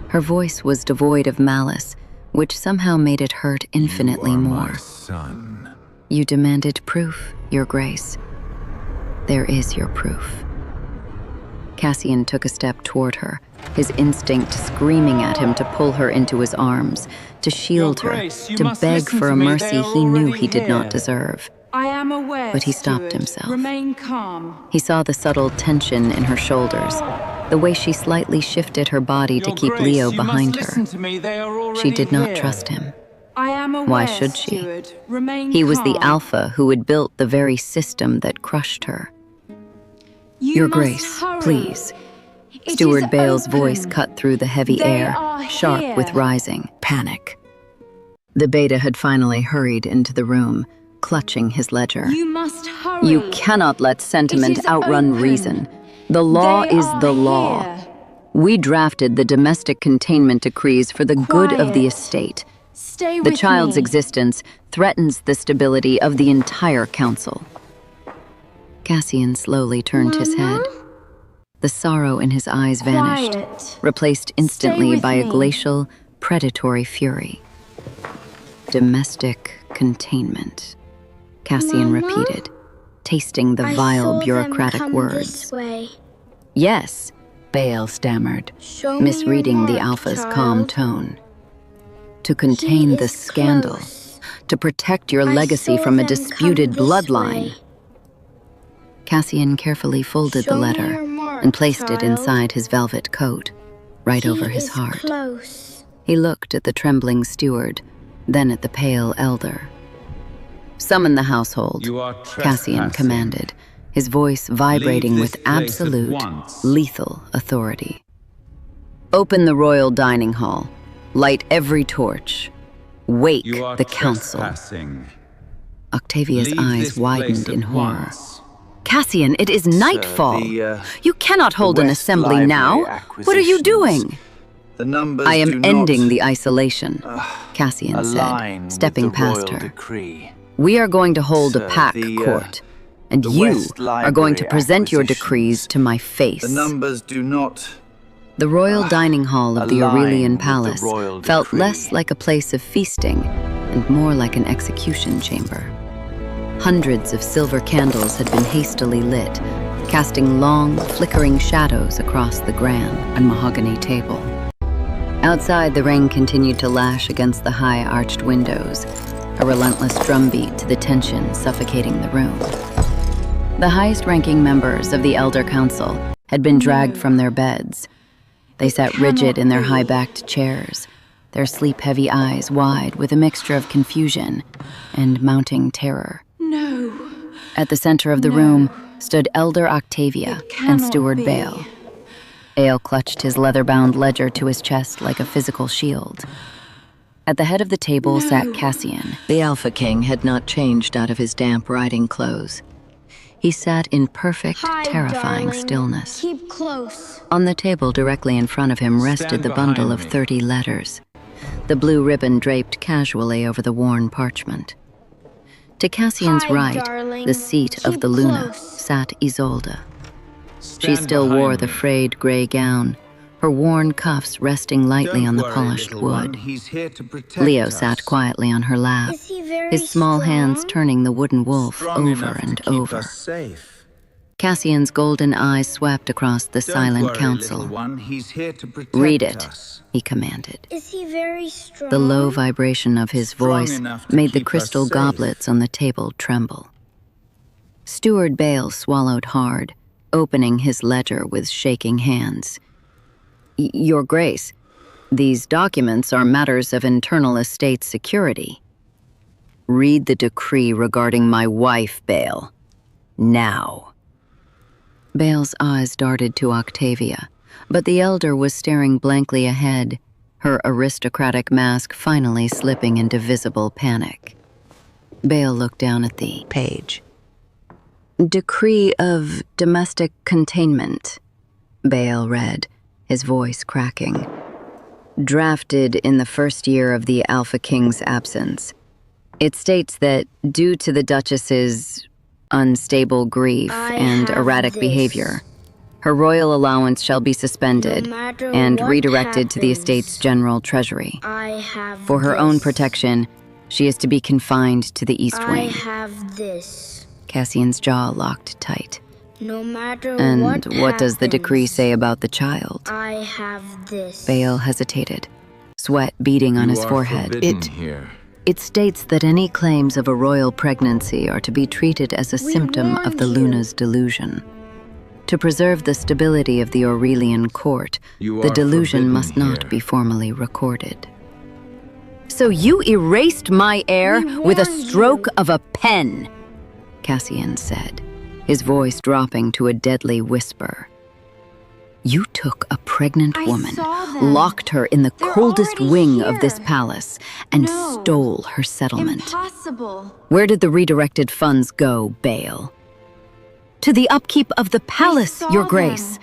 Her voice was devoid of malice, which somehow made it hurt infinitely
You are
more.
my son.
You demanded proof, Your Grace. There is your proof. Cassian took a step toward her, his instinct screaming at him to pull her into his arms, to shield
Your
her,
Grace, you
to
must
beg
listen
for
to
a
me. They
mercy
are
he knew
already
he did not
here.
deserve.
I am aware,
But he stopped
Steward.
himself.
Remain calm.
He saw the subtle tension in her shoulders, the way she slightly shifted her body to
Your
keep
Grace,
Leo
you
behind
must
her.
listen to me. They are already
She did not
here.
trust him.
I am aware,
Why should she?
Steward. Remain
He was the
calm.
alpha who had built the very system that crushed her.
You
Your
must
Grace,
hurry.
please.
It
Steward
is
Bale's
open.
voice cut through the heavy
They
air,
are
sharp
here.
with rising
Panic. The beta had finally hurried into the room, clutching his ledger.
You must hurry.
You cannot let sentiment
It is
outrun
open.
reason. The law
They
is
are
the law.
here.
We drafted the domestic containment decrees for the good of the
Quiet.
estate.
Stay
The
with
child's
me.
existence threatens the stability of the entire council. Cassian slowly turned his head. The sorrow in his eyes vanished,
Quiet.
replaced instantly
with
by a
me.
glacial, predatory fury. Domestic containment, Cassian
Mama?
repeated, tasting the
I
vile
saw them
bureaucratic
come
words.
This way.
Yes, Baal stammered,
Show me
misreading
your
the
mark,
alpha's
child.
calm tone. To contain
He
the
is
scandal,
close.
to protect your
I
legacy
saw
from a
them come
disputed
this
bloodline.
way.
Cassian carefully folded the
Show me
letter
your mark,
and placed it
child.
inside his velvet coat, right
He
over his
is
heart.
Close.
He looked at the trembling steward, then at the pale elder. Summon the household,
You are
Cassian
trespassing.
commanded, his voice vibrating
Leave this
with
place at
absolute,
once.
lethal authority. Open the royal dining hall. Light every torch. Wake
You are
the council.
trespassing.
Octavia's
Leave
eyes
this
widened
place
in
at
horror.
once.
Cassian, it is nightfall.
the
You cannot hold an
West
assembly
Library
now. What are you
acquisitions.
doing?
The numbers
I
do
am
not
ending the isolation, Cassian
align
said, stepping
with the
past
royal
her.
decree.
We are going to hold a
Sir,
pack
the,
court, and
the
you
West
are going to
Library
present your
acquisitions.
decrees to my face.
The numbers do not
The royal dining hall of the
align
Aurelian
with the
palace
royal
felt
decree.
less like a place of feasting and more like an execution chamber. Hundreds of silver candles had been hastily lit, casting long, flickering shadows across the grand and mahogany table. Outside, the rain continued to lash against the high arched windows, a relentless drumbeat to the tension suffocating the room. The highest-ranking members of the Elder Council had been dragged from their beds. They sat rigid in their high-backed chairs, their sleep-heavy eyes wide with a mixture of confusion and mounting terror.
No.
At the center of the room stood Elder Octavia and
cannot
Steward
be.
Baal. Baal clutched his leather-bound ledger to his chest like a physical shield. At the head of the table sat Cassian. The Alpha King had not changed out of his damp riding clothes. He sat in perfect,
Hi,
terrifying
darling.
stillness.
Keep close.
On the table directly in front of him rested
Stand
the bundle
behind
of
me.
30 letters, the blue ribbon draped casually over the worn parchment. To Cassian's
Hi,
right,
darling.
the seat of
Keep
the Luna,
close.
sat Isolde. She
Stand
still
behind
wore the
me.
frayed gray gown, her worn cuffs resting lightly
Don't
on the
worry,
polished
little one.
wood.
He's here to protect
Leo
us.
sat quietly on her lap,
Is he very
his small hands
strong?
turning the wooden wolf
Strong
over
enough
and
to keep
over.
us safe.
Cassian's golden eyes swept across the
Don't
silent
worry,
council.
little one. He's here to protect
Read it,
us.
he commanded.
Is he very strong?
The low vibration of his
Strong
voice
enough to
made the
keep us
crystal
safe.
goblets on the table tremble. Steward Baal swallowed hard, opening his ledger with shaking hands. Your Grace, these documents are matters of internal estate security. Read the decree regarding my wife, Baal. Now. Baal's eyes darted to Octavia, but the elder was staring blankly ahead, her aristocratic mask finally slipping into visible panic. Baal looked down at the page. Decree of domestic containment, Baal read, his voice cracking. Drafted in the first year of the Alpha King's absence. It states that due to the Duchess's unstable grief
I
and
have
erratic
this.
behavior, her royal allowance shall be suspended
No matter
and
what
redirected to the
happens,
estate's general treasury.
I have
For her
this.
own protection, she is to be confined to the East
I
Wing.
have this.
Cassian's jaw locked tight.
No matter
And
what
does the decree
happens,
say about the child?
I have this.
Baal hesitated, sweat beading on
You
his
are
forehead.
forbidden here.
It states that any claims of a royal pregnancy are to be treated as a
We
symptom of
warned
the
you.
Luna's delusion. To preserve the stability of the Aurelian Court,
You
the
are
delusion
forbidden
must not
here.
be formally recorded. So you erased my heir
We
with a
warned
stroke
you.
of a pen, Cassian said, his voice dropping to a deadly whisper. You took a pregnant
I
woman,
saw them.
locked her in the
They're
coldest
already
wing of this
here.
palace, and
No.
stole her settlement.
Impossible.
Where did the redirected funds go, Bale? To the upkeep of the palace,
saw
Your
them.
Grace.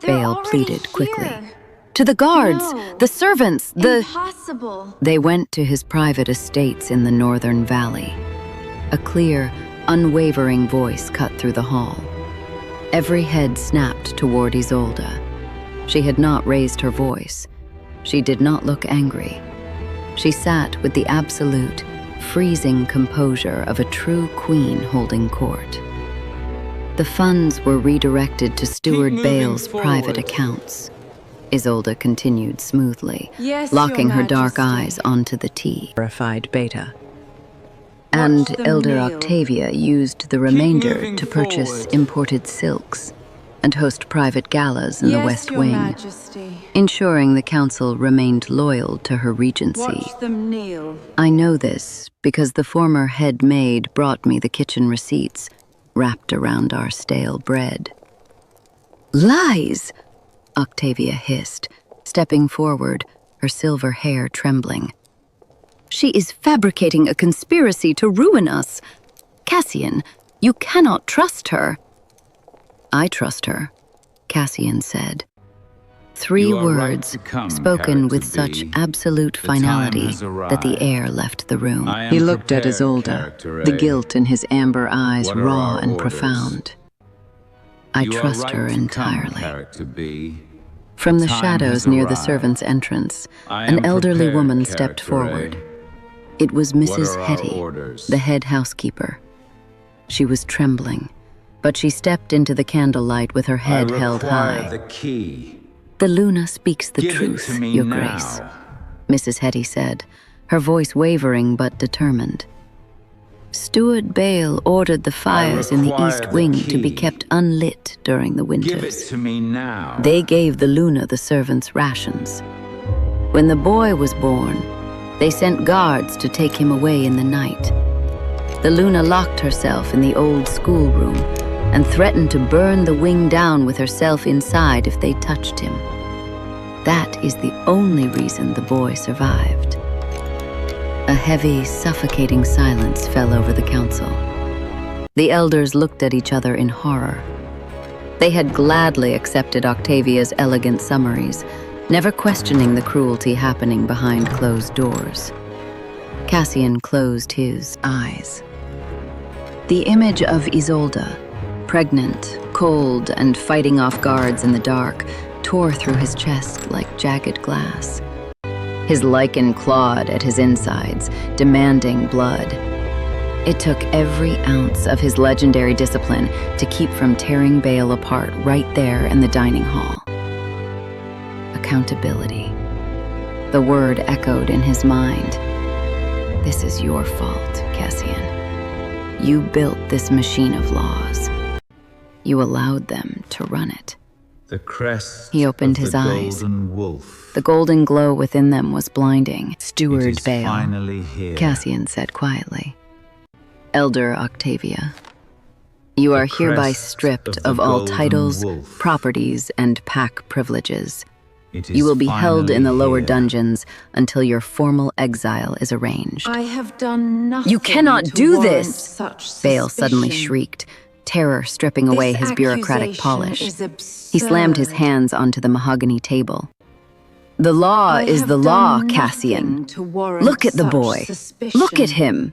They're
Bale
already
pleaded quickly.
here.
To the guards,
No.
the servants, the...
Impossible.
They went to his private estates in the northern valley. A clear, unwavering voice cut through the hall. Every head snapped toward Isolde. She had not raised her voice. She did not look angry. She sat with the absolute, freezing composure of a true queen holding court. The funds were redirected to Steward
moving
Bale's private
forward.
accounts. Isolde continued smoothly,
Yes,
locking
Your
her dark
Majesty.
eyes onto the tea.
Verified beta.
And
them
Elder
kneel.
Octavia used the remainder
moving
to purchase
forward.
imported silks and host private galas in the
Yes,
West
Your
Wing,
Majesty.
ensuring the council remained loyal to her regency.
Watch them kneel.
I know this because the former head maid brought me the kitchen receipts, wrapped around our stale bread. Lies! Octavia hissed, stepping forward, her silver hair trembling. She is fabricating a conspiracy to ruin us. Cassian, you cannot trust her. I trust her, Cassian said. Three
You are right
words,
to come,
spoken with
character
such
B.
absolute
The time
finality
has
that the
arrived.
air left the room.
I am
He looked at
prepared,
Isolde,
character
the
A.
guilt in his amber eyes
What are
raw
our
and
orders?
profound. I
You are
trust
right
her
to come,
entirely.
character B.
From the
Time
shadows
has
near the
arrived.
servants' entrance,
I
an
am
elderly
prepared,
woman stepped
character
forward.
A.
It was
What
Mrs.
are our
Hetty,
orders?
the head housekeeper. She was trembling, but she stepped into the candlelight with her head
I
held
require
high.
the key.
The Luna speaks the
Give
truth,
it to me
Your
now.
Grace, Mrs. Hetty said, her voice wavering but determined. Steward Bale ordered the fires in the
require
East
the
Wing to be
key.
kept unlit during the
Give it
winters.
to me now.
They gave the Luna the servants' rations. When the boy was born, they sent guards to take him away in the night. The Luna locked herself in the old schoolroom and threatened to burn the wing down with herself inside if they touched him. That is the only reason the boy survived. A heavy, suffocating silence fell over the council. The elders looked at each other in horror. They had gladly accepted Octavia's elegant summaries, never questioning the cruelty happening behind closed doors. Cassian closed his eyes. The image of Isolde, pregnant, cold, and fighting off guards in the dark, tore through his chest like jagged glass. His lichen clawed at his insides, demanding blood. It took every ounce of his legendary discipline to keep from tearing Bale apart right there in the dining hall. Accountability. The word echoed in his mind. This is your fault, Cassian. You built this machine of laws. You allowed them to run it.
The crest
He opened
of
his
the
eyes.
Golden Wolf.
The golden glow within them was blinding.
It
Steward
is
Bale,
finally here.
Cassian said quietly. Elder Octavia, you are hereby
crest
stripped
of the
of all
Golden
titles,
Wolf.
properties, and pack privileges.
It is
You will be held in the
finally
lower
here.
dungeons until your formal exile is arranged.
I have done nothing.
You cannot
to
do
warrant
this!
Such
Bale suddenly
suspicion.
shrieked, terror stripping away
This
his bureaucratic
accusation
polish.
is
He slammed his
absurd.
hands onto the mahogany table. The law
I
is
have
the
done
law,
nothing
Cassian.
to warrant
Look at the
such
boy.
suspicion.
Look at him.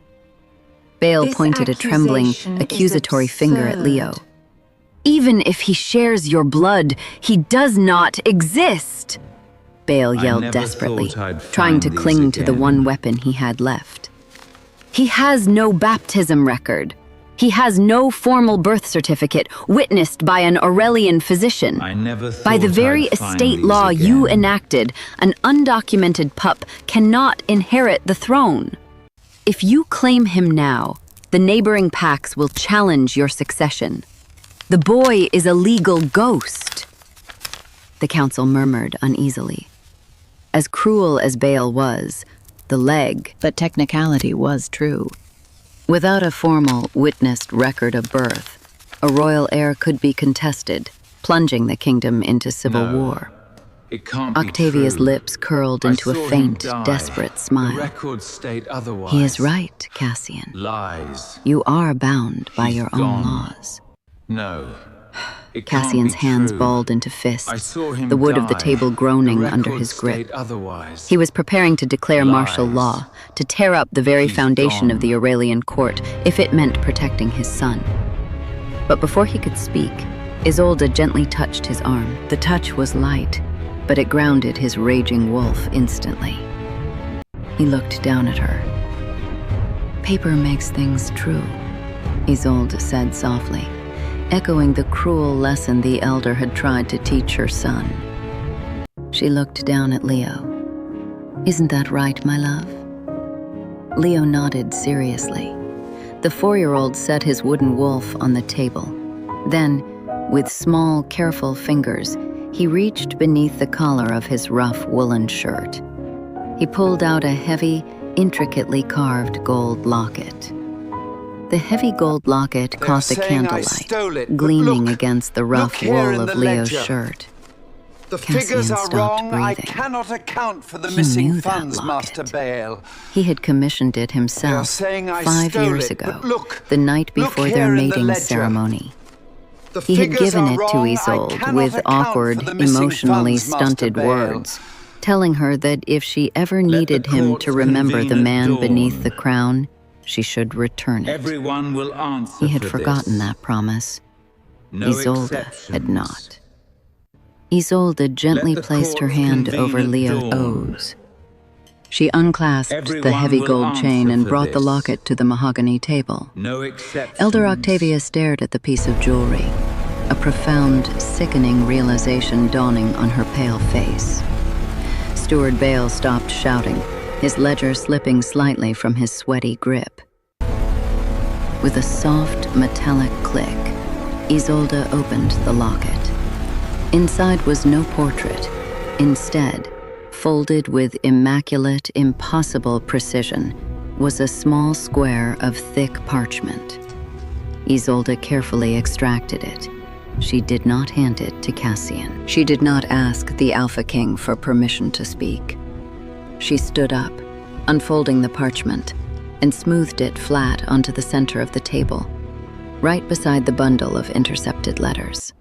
Bale
This
pointed a trembling,
accusation is
accusatory finger at Leo.
absurd.
Even if he shares your blood, he does not exist. Bale
I
yelled
never
desperately,
thought I'd
trying
find
to
these
cling to the
again.
one weapon he had left. He has no baptism record. He has no formal birth certificate witnessed by an Aurelian physician.
I never thought
By the very
I'd find
estate
these
law you
again.
enacted, an undocumented pup cannot inherit the throne. If you claim him now, the neighboring packs will challenge your succession. The boy is a legal ghost. The council murmured uneasily. As cruel as Bale was, the leg, but technicality was true. Without a formal, witnessed record of birth, a royal heir could be contested, plunging the kingdom into civil
No.
war.
It can't be
Octavia's
true.
lips curled
I
into
saw
a
him
faint,
die.
desperate
The
smile.
records state otherwise.
He is right, Cassian.
Lies.
You are bound by
He's
your
gone.
own laws.
No. It
Cassian's
can't be
hands
true.
balled into
I
fists,
saw him
the wood of the
die.
table groaning
The
under
records
his grip.
state otherwise.
He was preparing to declare martial
Lies.
law, to tear up the very
He's
foundation of
gone.
the Aurelian Court, if it meant protecting his son. But before he could speak, Isolde gently touched his arm. The touch was light, but it grounded his raging wolf instantly. He looked down at her. "Paper makes things true," Isolde said softly, echoing the cruel lesson the elder had tried to teach her son. She looked down at Leo. "Isn't that right, my love?" Leo nodded seriously. The 4-year-old set his wooden wolf on the table. Then, with small, careful fingers, he reached beneath the collar of his rough woolen shirt. He pulled out a heavy, intricately carved gold locket. The heavy gold locket
They are
caught the
saying I stole
candlelight,
it, but
gleaming
look.
against the rough
Look here
wool
in
of
the
Leo's
ledger.
shirt.
The
Cassian
figures are
stopped
wrong. I
breathing.
cannot account for the
He
missing
knew that
funds,
locket.
Master Baal.
He had commissioned it himself
saying I
5
stole
years
it,
ago,
but look,
the night
look
before
here
their
in the
mating
ledger.
ceremony.
The
He had
figures
given
are
it
wrong.
to
I
Isolde
cannot
with
account
awkward,
for the missing
emotionally
funds, Master
stunted
Baal.
words, telling her that if she ever
the
needed him
courts
to remember the
convene at
man
dawn.
beneath the crown, she should return it.
Everyone will answer
He had
for
forgotten
this.
that promise.
No
Isolde
exceptions.
had not. Isolde gently
the
placed her
courts
hand
convene
over
at
Leo's
dawn.
O's. She unclasped the
Everyone
heavy
will
gold chain
answer
and
for
brought the
this.
locket to the mahogany table.
No exceptions.
Elder Octavia stared at the piece of jewelry, a profound, sickening realization dawning on her pale face. Steward Baal stopped shouting, his ledger slipping slightly from his sweaty grip. With a soft, metallic click, Isolde opened the locket. Inside was no portrait. Instead, folded with immaculate, impossible precision, was a small square of thick parchment. Isolde carefully extracted it. She did not hand it to Cassian. She did not ask the Alpha King for permission to speak. She stood up, unfolding the parchment, and smoothed it flat onto the center of the table, right beside the bundle of intercepted letters.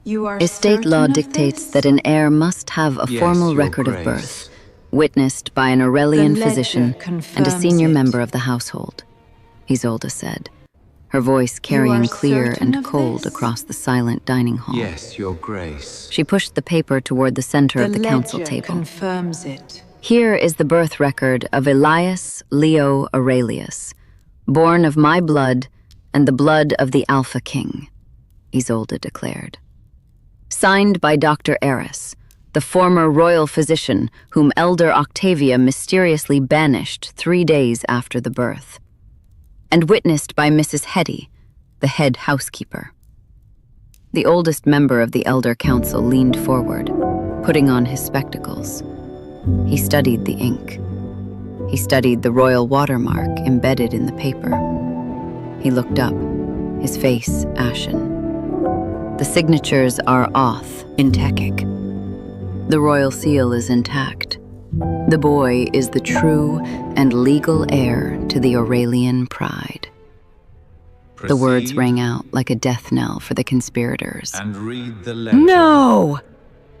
You are
Estate law
certain of
dictates
this?
that an heir must have a
Yes,
formal
Your
record of
Grace.
birth, witnessed by an Aurelian
The ledger
physician and a
confirms
senior
it.
member of the household, Isolde said, her voice carrying clear
certain
and
of
cold
this?
across the silent dining hall.
Yes, Your Grace.
She pushed the paper toward the center of the council
ledger
table.
confirms it.
Here is the birth record of Elias Leo Aurelius, born of my blood and the blood of the Alpha King, Isolde declared. Signed by Dr. Eris, the former royal physician whom Elder Octavia mysteriously banished 3 days after the birth, and witnessed by Mrs. Hetty, the head housekeeper. The oldest member of the Elder Council leaned forward, putting on his spectacles. He studied the ink. He studied the royal watermark embedded in the paper. He looked up, his face ashen. The signatures are Oth in Tekic. The royal seal is intact. The boy is the true and legal heir to the Aurelian pride. The words
Proceed
rang out like a death knell for the conspirators.
and read the ledger.
No!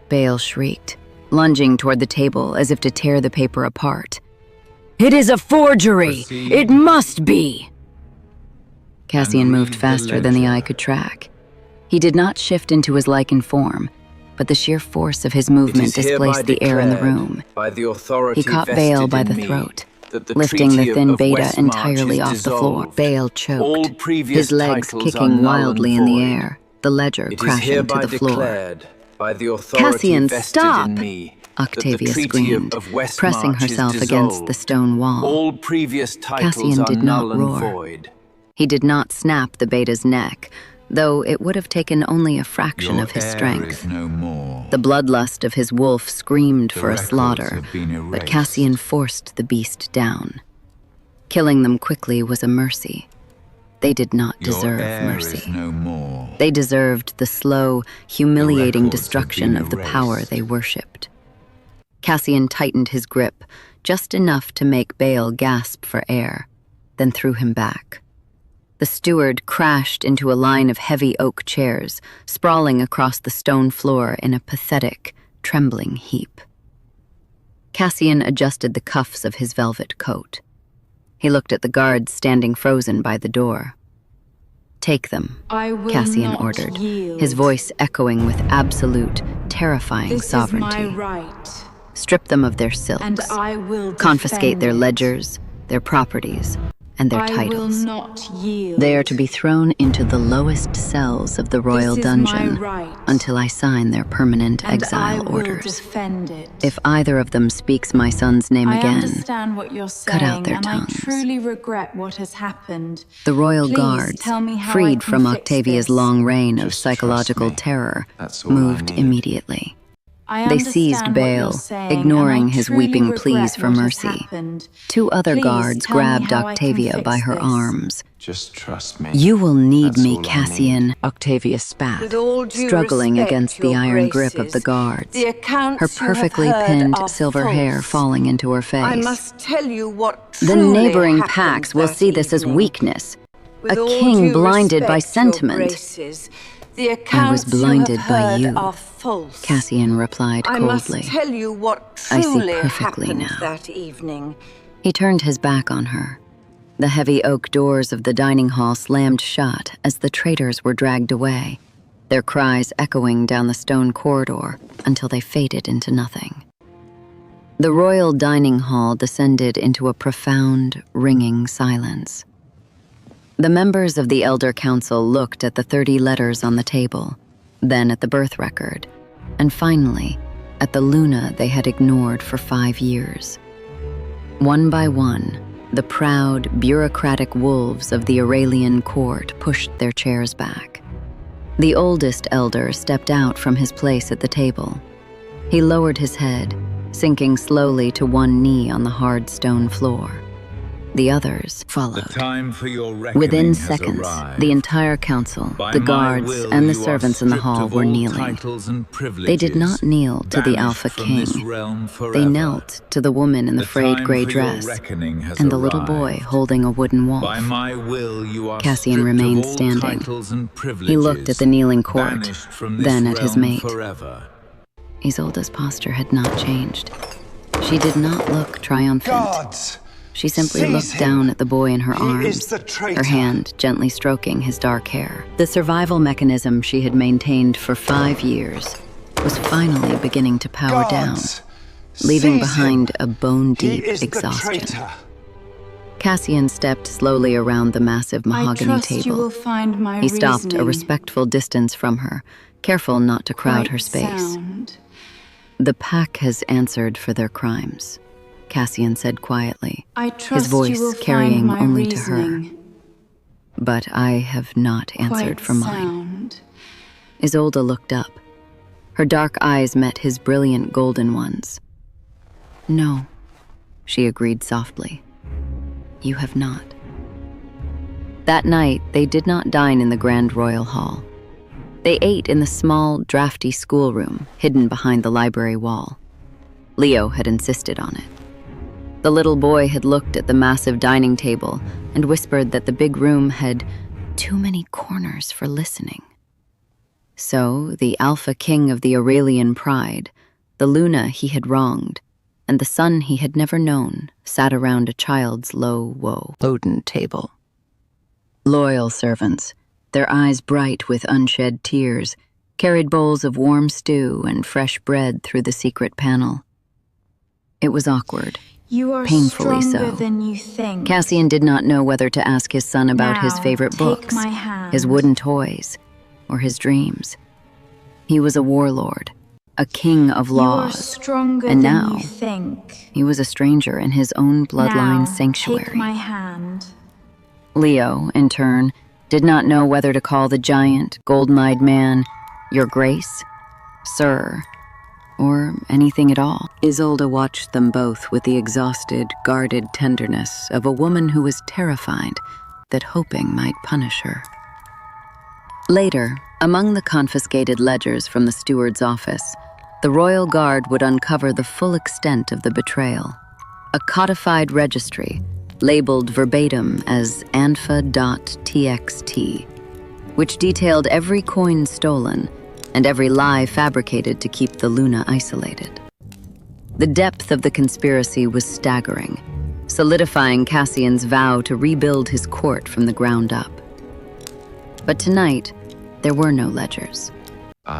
Baal shrieked, lunging toward the table as if to tear the paper apart. It is a forgery!
Proceed.
It must be! Cassian
And
moved
read the
faster than the
ledger.
eye could track. He did not shift into his lichen form, but the sheer force of his movement displaced the air in the room.
By the authority
He caught
vested
Baal by
in
the
me,
throat,
that the
lifting the
Treaty
thin
of
beta
Westmarch
entirely
is
off the floor.
dissolved.
Baal
All
choked,
previous
his legs
titles are
kicking
null
wildly
and
in the
void.
air, the ledger
It is
crashing to
hereby
the floor.
declared by the authority
Cassian,
vested
stop!
in me,
Octavia
that the Treaty
screamed,
of Westmarch
pressing
is
herself against the
dissolved.
stone wall.
All previous titles
Cassian
are
did not
null and
roar.
void.
He did not snap the beta's neck, though it would have taken only a fraction
Your
of his
heir
strength.
is no more.
The bloodlust of his wolf screamed
The
for a
records
slaughter,
have been
but
erased.
Cassian forced the beast down. Killing them quickly was a mercy.
They did not
Your
deserve
heir
mercy.
is no more.
They deserved the slow, humiliating
records have
destruction
been
of the power
erased.
they worshipped. Cassian tightened his grip, just enough to make Bale gasp for air, then threw him back. The steward crashed into a line of heavy oak chairs, sprawling across the stone floor in a pathetic, trembling heap. Cassian adjusted the cuffs of his velvet coat. He looked at the guards standing frozen by the door. "Take them,"
I will
Cassian
not
ordered,
yield.
his voice echoing with absolute, terrifying
This
sovereignty.
is my right,
Strip them of their silks,
and I will
confiscate
defend
their
it.
ledgers, their properties, and their
I
titles.
will not yield.
They are to be thrown into the lowest cells of the royal
This is
dungeon
my right,
until I sign their permanent
and I
exile
will
orders.
defend it.
If either of them speaks my son's name
I
again,
understand what you're saying,
cut out their
and
tongues.
I truly regret what has happened.
the royal
Please
guards,
tell me how I
freed
can
from
fix
Octavia's
this.
long reign of
Just trust
psychological
me.
terror,
That's all I
moved
need.
immediately.
I
They
understand
seized
what
Bale,
you're saying,
ignoring
and I
his
truly
weeping
regret
pleas for
what has
mercy.
happened.
2 other
Please
guards
tell me
grabbed
how I can
Octavia
fix
by her
this.
arms.
Just trust me.
"You will need
That's
me,
all I
Cassian,"
need.
Octavia spat,
With all due
struggling
respect,
against the
your
iron grip of the
graces,
guards,
the accounts
her
you have
perfectly
heard
pinned
are
silver hair
false.
falling into her face.
I must tell you what
The
truly
neighboring
happened
packs will
that
see this as
evening.
weakness.
With
A
all
king
due
blinded by
respect, your
sentiment.
graces, the accounts
blinded
you have
by
heard
you,
are false.
Cassian replied
I
coldly.
must tell you what
I see
truly
perfectly
happened
now.
that evening.
He turned his back on her. The heavy oak doors of the dining hall slammed shut as the traitors were dragged away, their cries echoing down the stone corridor until they faded into nothing. The royal dining hall descended into a profound, ringing silence. The members of the Elder Council looked at the 30 letters on the table, then at the birth record, and finally at the Luna they had ignored for 5 years. One by one, the proud, bureaucratic wolves of the Aurelian Court pushed their chairs back. The oldest elder stepped out from his place at the table. He lowered his head, sinking slowly to one knee on the hard stone floor. The others
The
followed.
time for your reckoning
Within
has
seconds,
arrived.
the entire council,
By
the
my
guards,
will,
and the
you are
servants in the
stripped
hall
of
were
all
kneeling.
titles and
They did not
privileges,
kneel to the
banished
Alpha
from this
King.
realm
They
forever.
knelt to the woman in the frayed
time
gray
for your
dress
reckoning has
and the little boy
arrived.
holding a wooden wolf.
By my will, you are
Cassian
stripped
remained
of all
standing.
titles and privileges,
He looked at the kneeling court,
banished from this
then at his
realm
mate.
forever.
Isolde's posture had not changed. She did not look triumphant.
Guards!
She simply
Seize
looked
him.
down at the boy in her
He
arms,
is the traitor.
her hand gently stroking his dark hair. The survival mechanism she had maintained for 5 years was finally beginning to power
Guards!
down, leaving
Seize
behind
him.
a
He
bone-deep
is
exhaustion.
the traitor.
Cassian stepped slowly around the massive
I
mahogany
trust you
table.
will find my
He stopped a
reasoning
respectful distance from her, careful not to crowd
quite
her space.
sound.
"The pack has answered for their crimes," Cassian said quietly,
I trust
voice
you will
carrying
find my
only to her.
reasoning
"But I have not answered
quite
for mine."
sound.
Isolde looked up. Her dark eyes met his brilliant golden ones. "No," she agreed softly. "You have not." That night, they did not dine in the Grand Royal Hall. They ate in the small, drafty schoolroom hidden behind the library wall. Leo had insisted on it. The little boy had looked at the massive dining table and whispered that the big room had too many corners for listening. So, the Alpha King of the Aurelian Pride, the Luna he had wronged, and the son he had never known sat around a child's low Loden table. Loyal servants, their eyes bright with unshed tears, carried bowls of warm stew and fresh bread through the secret panel. It was awkward.
You are
Painfully
stronger
so.
than you think.
Cassian did not know whether to ask his son about his
Now,
favorite
take
books,
my hand.
his wooden toys, or his dreams. He was a warlord, a king of
You are
laws,
stronger
and
than
now
you think.
he was a stranger in his own bloodline
Now,
sanctuary.
take my hand.
Leo, in turn, did not know whether to call the giant, golden-eyed man Your Grace, Sir, or anything at all. Isolde watched them both with the exhausted, guarded tenderness of a woman who was terrified
that hoping might punish her. Later, among the confiscated ledgers from the steward's office, the royal guard would uncover the full extent of the betrayal. A codified registry, labeled verbatim as anfa.txt, which detailed every coin stolen and every lie fabricated to keep the Luna isolated. The depth of the conspiracy was staggering, solidifying Cassian's vow to rebuild his court from the ground up. But tonight, there were no ledgers.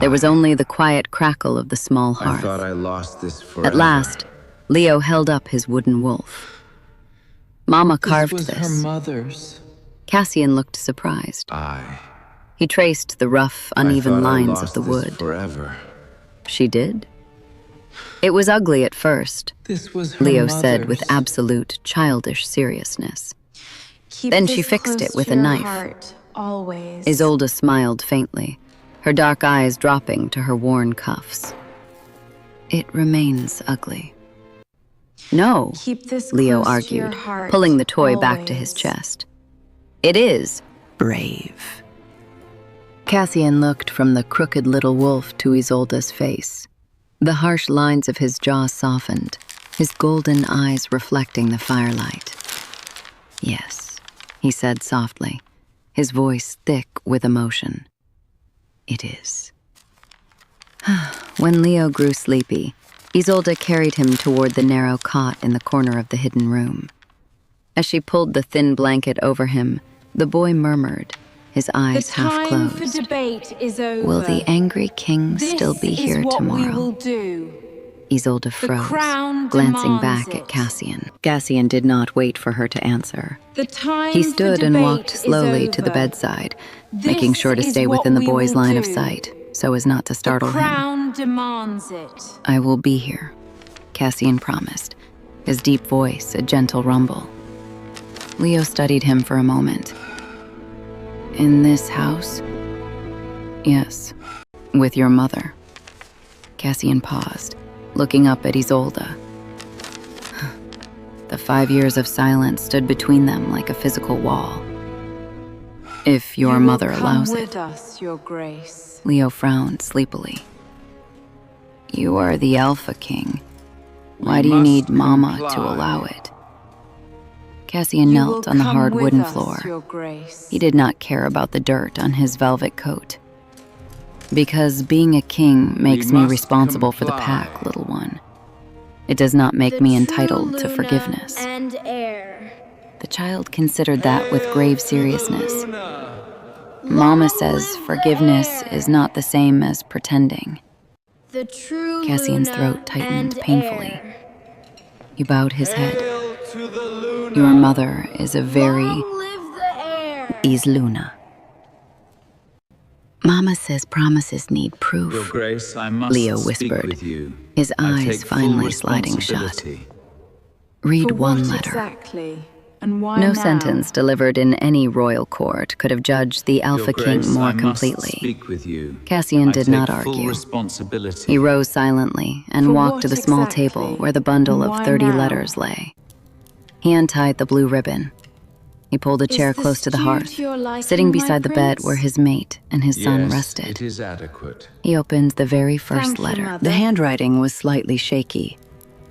There was only the quiet crackle of the small hearth.
I thought I lost this forever.
At last, Leo held up his wooden wolf. Mama carved this.
This was her mother's.
Cassian looked surprised.
I
He traced the rough, uneven lines of the wood.
Forever.
She did? It was ugly at first,
This was her
Leo
mother's.
said with absolute childish seriousness.
Keep
Then
this
she fixed
close
it with
to
a
your
knife.
heart, always.
Isolde smiled faintly, her dark eyes dropping to her worn cuffs. It remains ugly. No,
Keep this
Leo
close to your
argued,
heart,
pulling the toy back to his
always.
chest. It is brave. Cassian looked from the crooked little wolf to Isolde's face. The harsh lines of his jaw softened, his golden eyes reflecting the firelight. Yes, he said softly, his voice thick with emotion. It is. When Leo grew sleepy, Isolde carried him toward the narrow cot in the corner of the hidden room. As she pulled the thin blanket over him, the boy murmured, his eyes half closed.
The time for debate is over.
Will the angry king still be
This
here
is what
tomorrow?
we will do.
Isolde froze,
crown
glancing
demands
back
it.
at Cassian. Cassian did not wait for her to answer.
The time
He
for
stood and
debate
walked
is
slowly to the
over.
bedside,
This
making sure to
is
stay
what
within the
we
boy's
will
line of
do.
sight, so as not to startle
The
him.
crown demands it.
I will be here, Cassian promised, his deep voice a gentle rumble. Leo studied him for a moment. In this house? Yes, with your mother. Cassian paused, looking up at Isolde. The 5 years of silence stood between them like a physical wall. If your mother allows
Come
it.
with us, Your Grace.
Leo frowned sleepily. You are the Alpha King. Why do you
must
need Mama to
comply.
allow it? Cassian
You
knelt
will
on the
come
hard
with
wooden
us,
floor.
Your Grace.
He did not care about the dirt on his velvet coat. Because being a king makes me
must
responsible for the
comply.
pack, little one. It does not make me entitled to
Luna
forgiveness.
And heir.
The child considered that with grave seriousness. Mama says forgiveness is not the same as pretending.
The true
Cassian's
Luna
throat tightened
and
painfully.
heir.
He bowed his head.
Hail to the Luna.
Your mother is a very
Long live the heir.
Luna. Mama says promises need
Your
proof.
Grace, I must
Leo
speak
whispered,
with you.
his
I
eyes
take full
finally sliding shut.
responsibility.
Read
For
one
what
letter.
Exactly? And why
No
now?
sentence delivered in any royal court could have judged the Alpha
Your Grace,
King more
I must
completely.
speak with you.
Cassian
I
did
take
not
full
argue.
responsibility.
He rose silently and
For
walked
what
to the small
exactly?
table where the bundle
And
of
why
30
now?
letters lay. He untied the blue ribbon. He pulled a chair
this
close to the
due
hearth,
to your liking,
sitting
my
beside the bed
prince?
where his mate and his son
Yes,
rested.
it is adequate.
He opened the very first
Thank you,
letter.
Mother.
The handwriting was slightly shaky,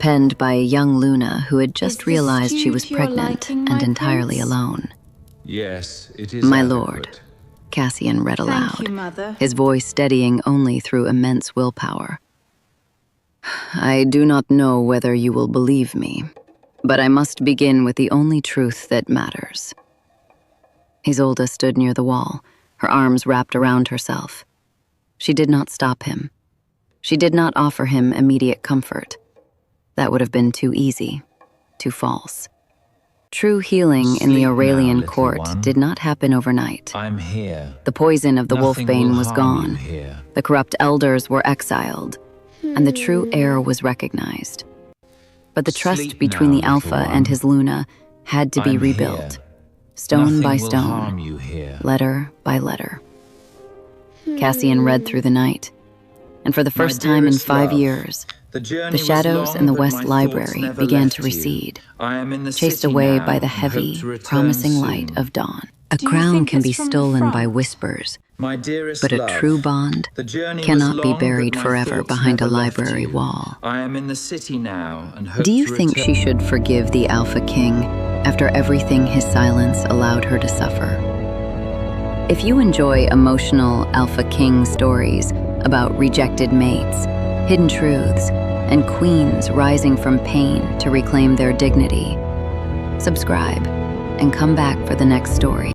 penned by a young Luna who had
Is
just
this
realized she
due
was
to your
pregnant
liking, my
and entirely
prince?
alone.
Yes, it is
My
adequate.
lord, Cassian read aloud,
Thank you, Mother.
his voice steadying only through immense willpower. I do not know whether you will believe me, but I must begin with the only truth that matters. Isolde stood near the wall, her arms wrapped around herself. She did not stop him. She did not offer him immediate comfort. That would have been too easy, too false. True healing in the
Sleep now,
Aurelian
little
Court
one.
did not happen overnight.
I'm here.
The poison of the
Nothing
wolfbane
will
was
harm you
gone.
here.
The corrupt elders were exiled, and the true heir was recognized. But the trust
Sleep
between
now,
the Alpha
little one.
and his Luna had to be
I'm
rebuilt,
here.
stone
Nothing
by
will harm
stone,
you here.
letter by letter. Cassian read through the night, and for the first time in
dearest
5
love,
years,
The journey
The shadows
was
in the
long, but
West
my
Library
thoughts never
began
left
to
you.
recede,
I am in the
chased
city
away
now
by the
and hope
heavy,
to return
promising
soon.
light of dawn. A
Do you
crown
think
can
it's
be
from the
stolen by
front?
whispers,
My dearest
but a
love,
true bond
the journey
cannot
was
be
long,
buried
but my
forever
thoughts
behind a
never left
library
you.
wall.
I am in the city now and hope
Do you
to
think
return.
she should forgive the Alpha King after everything his silence allowed her to suffer? If you enjoy emotional Alpha King stories about rejected mates, hidden truths, and queens rising from pain to reclaim their dignity, subscribe and come back for the next story.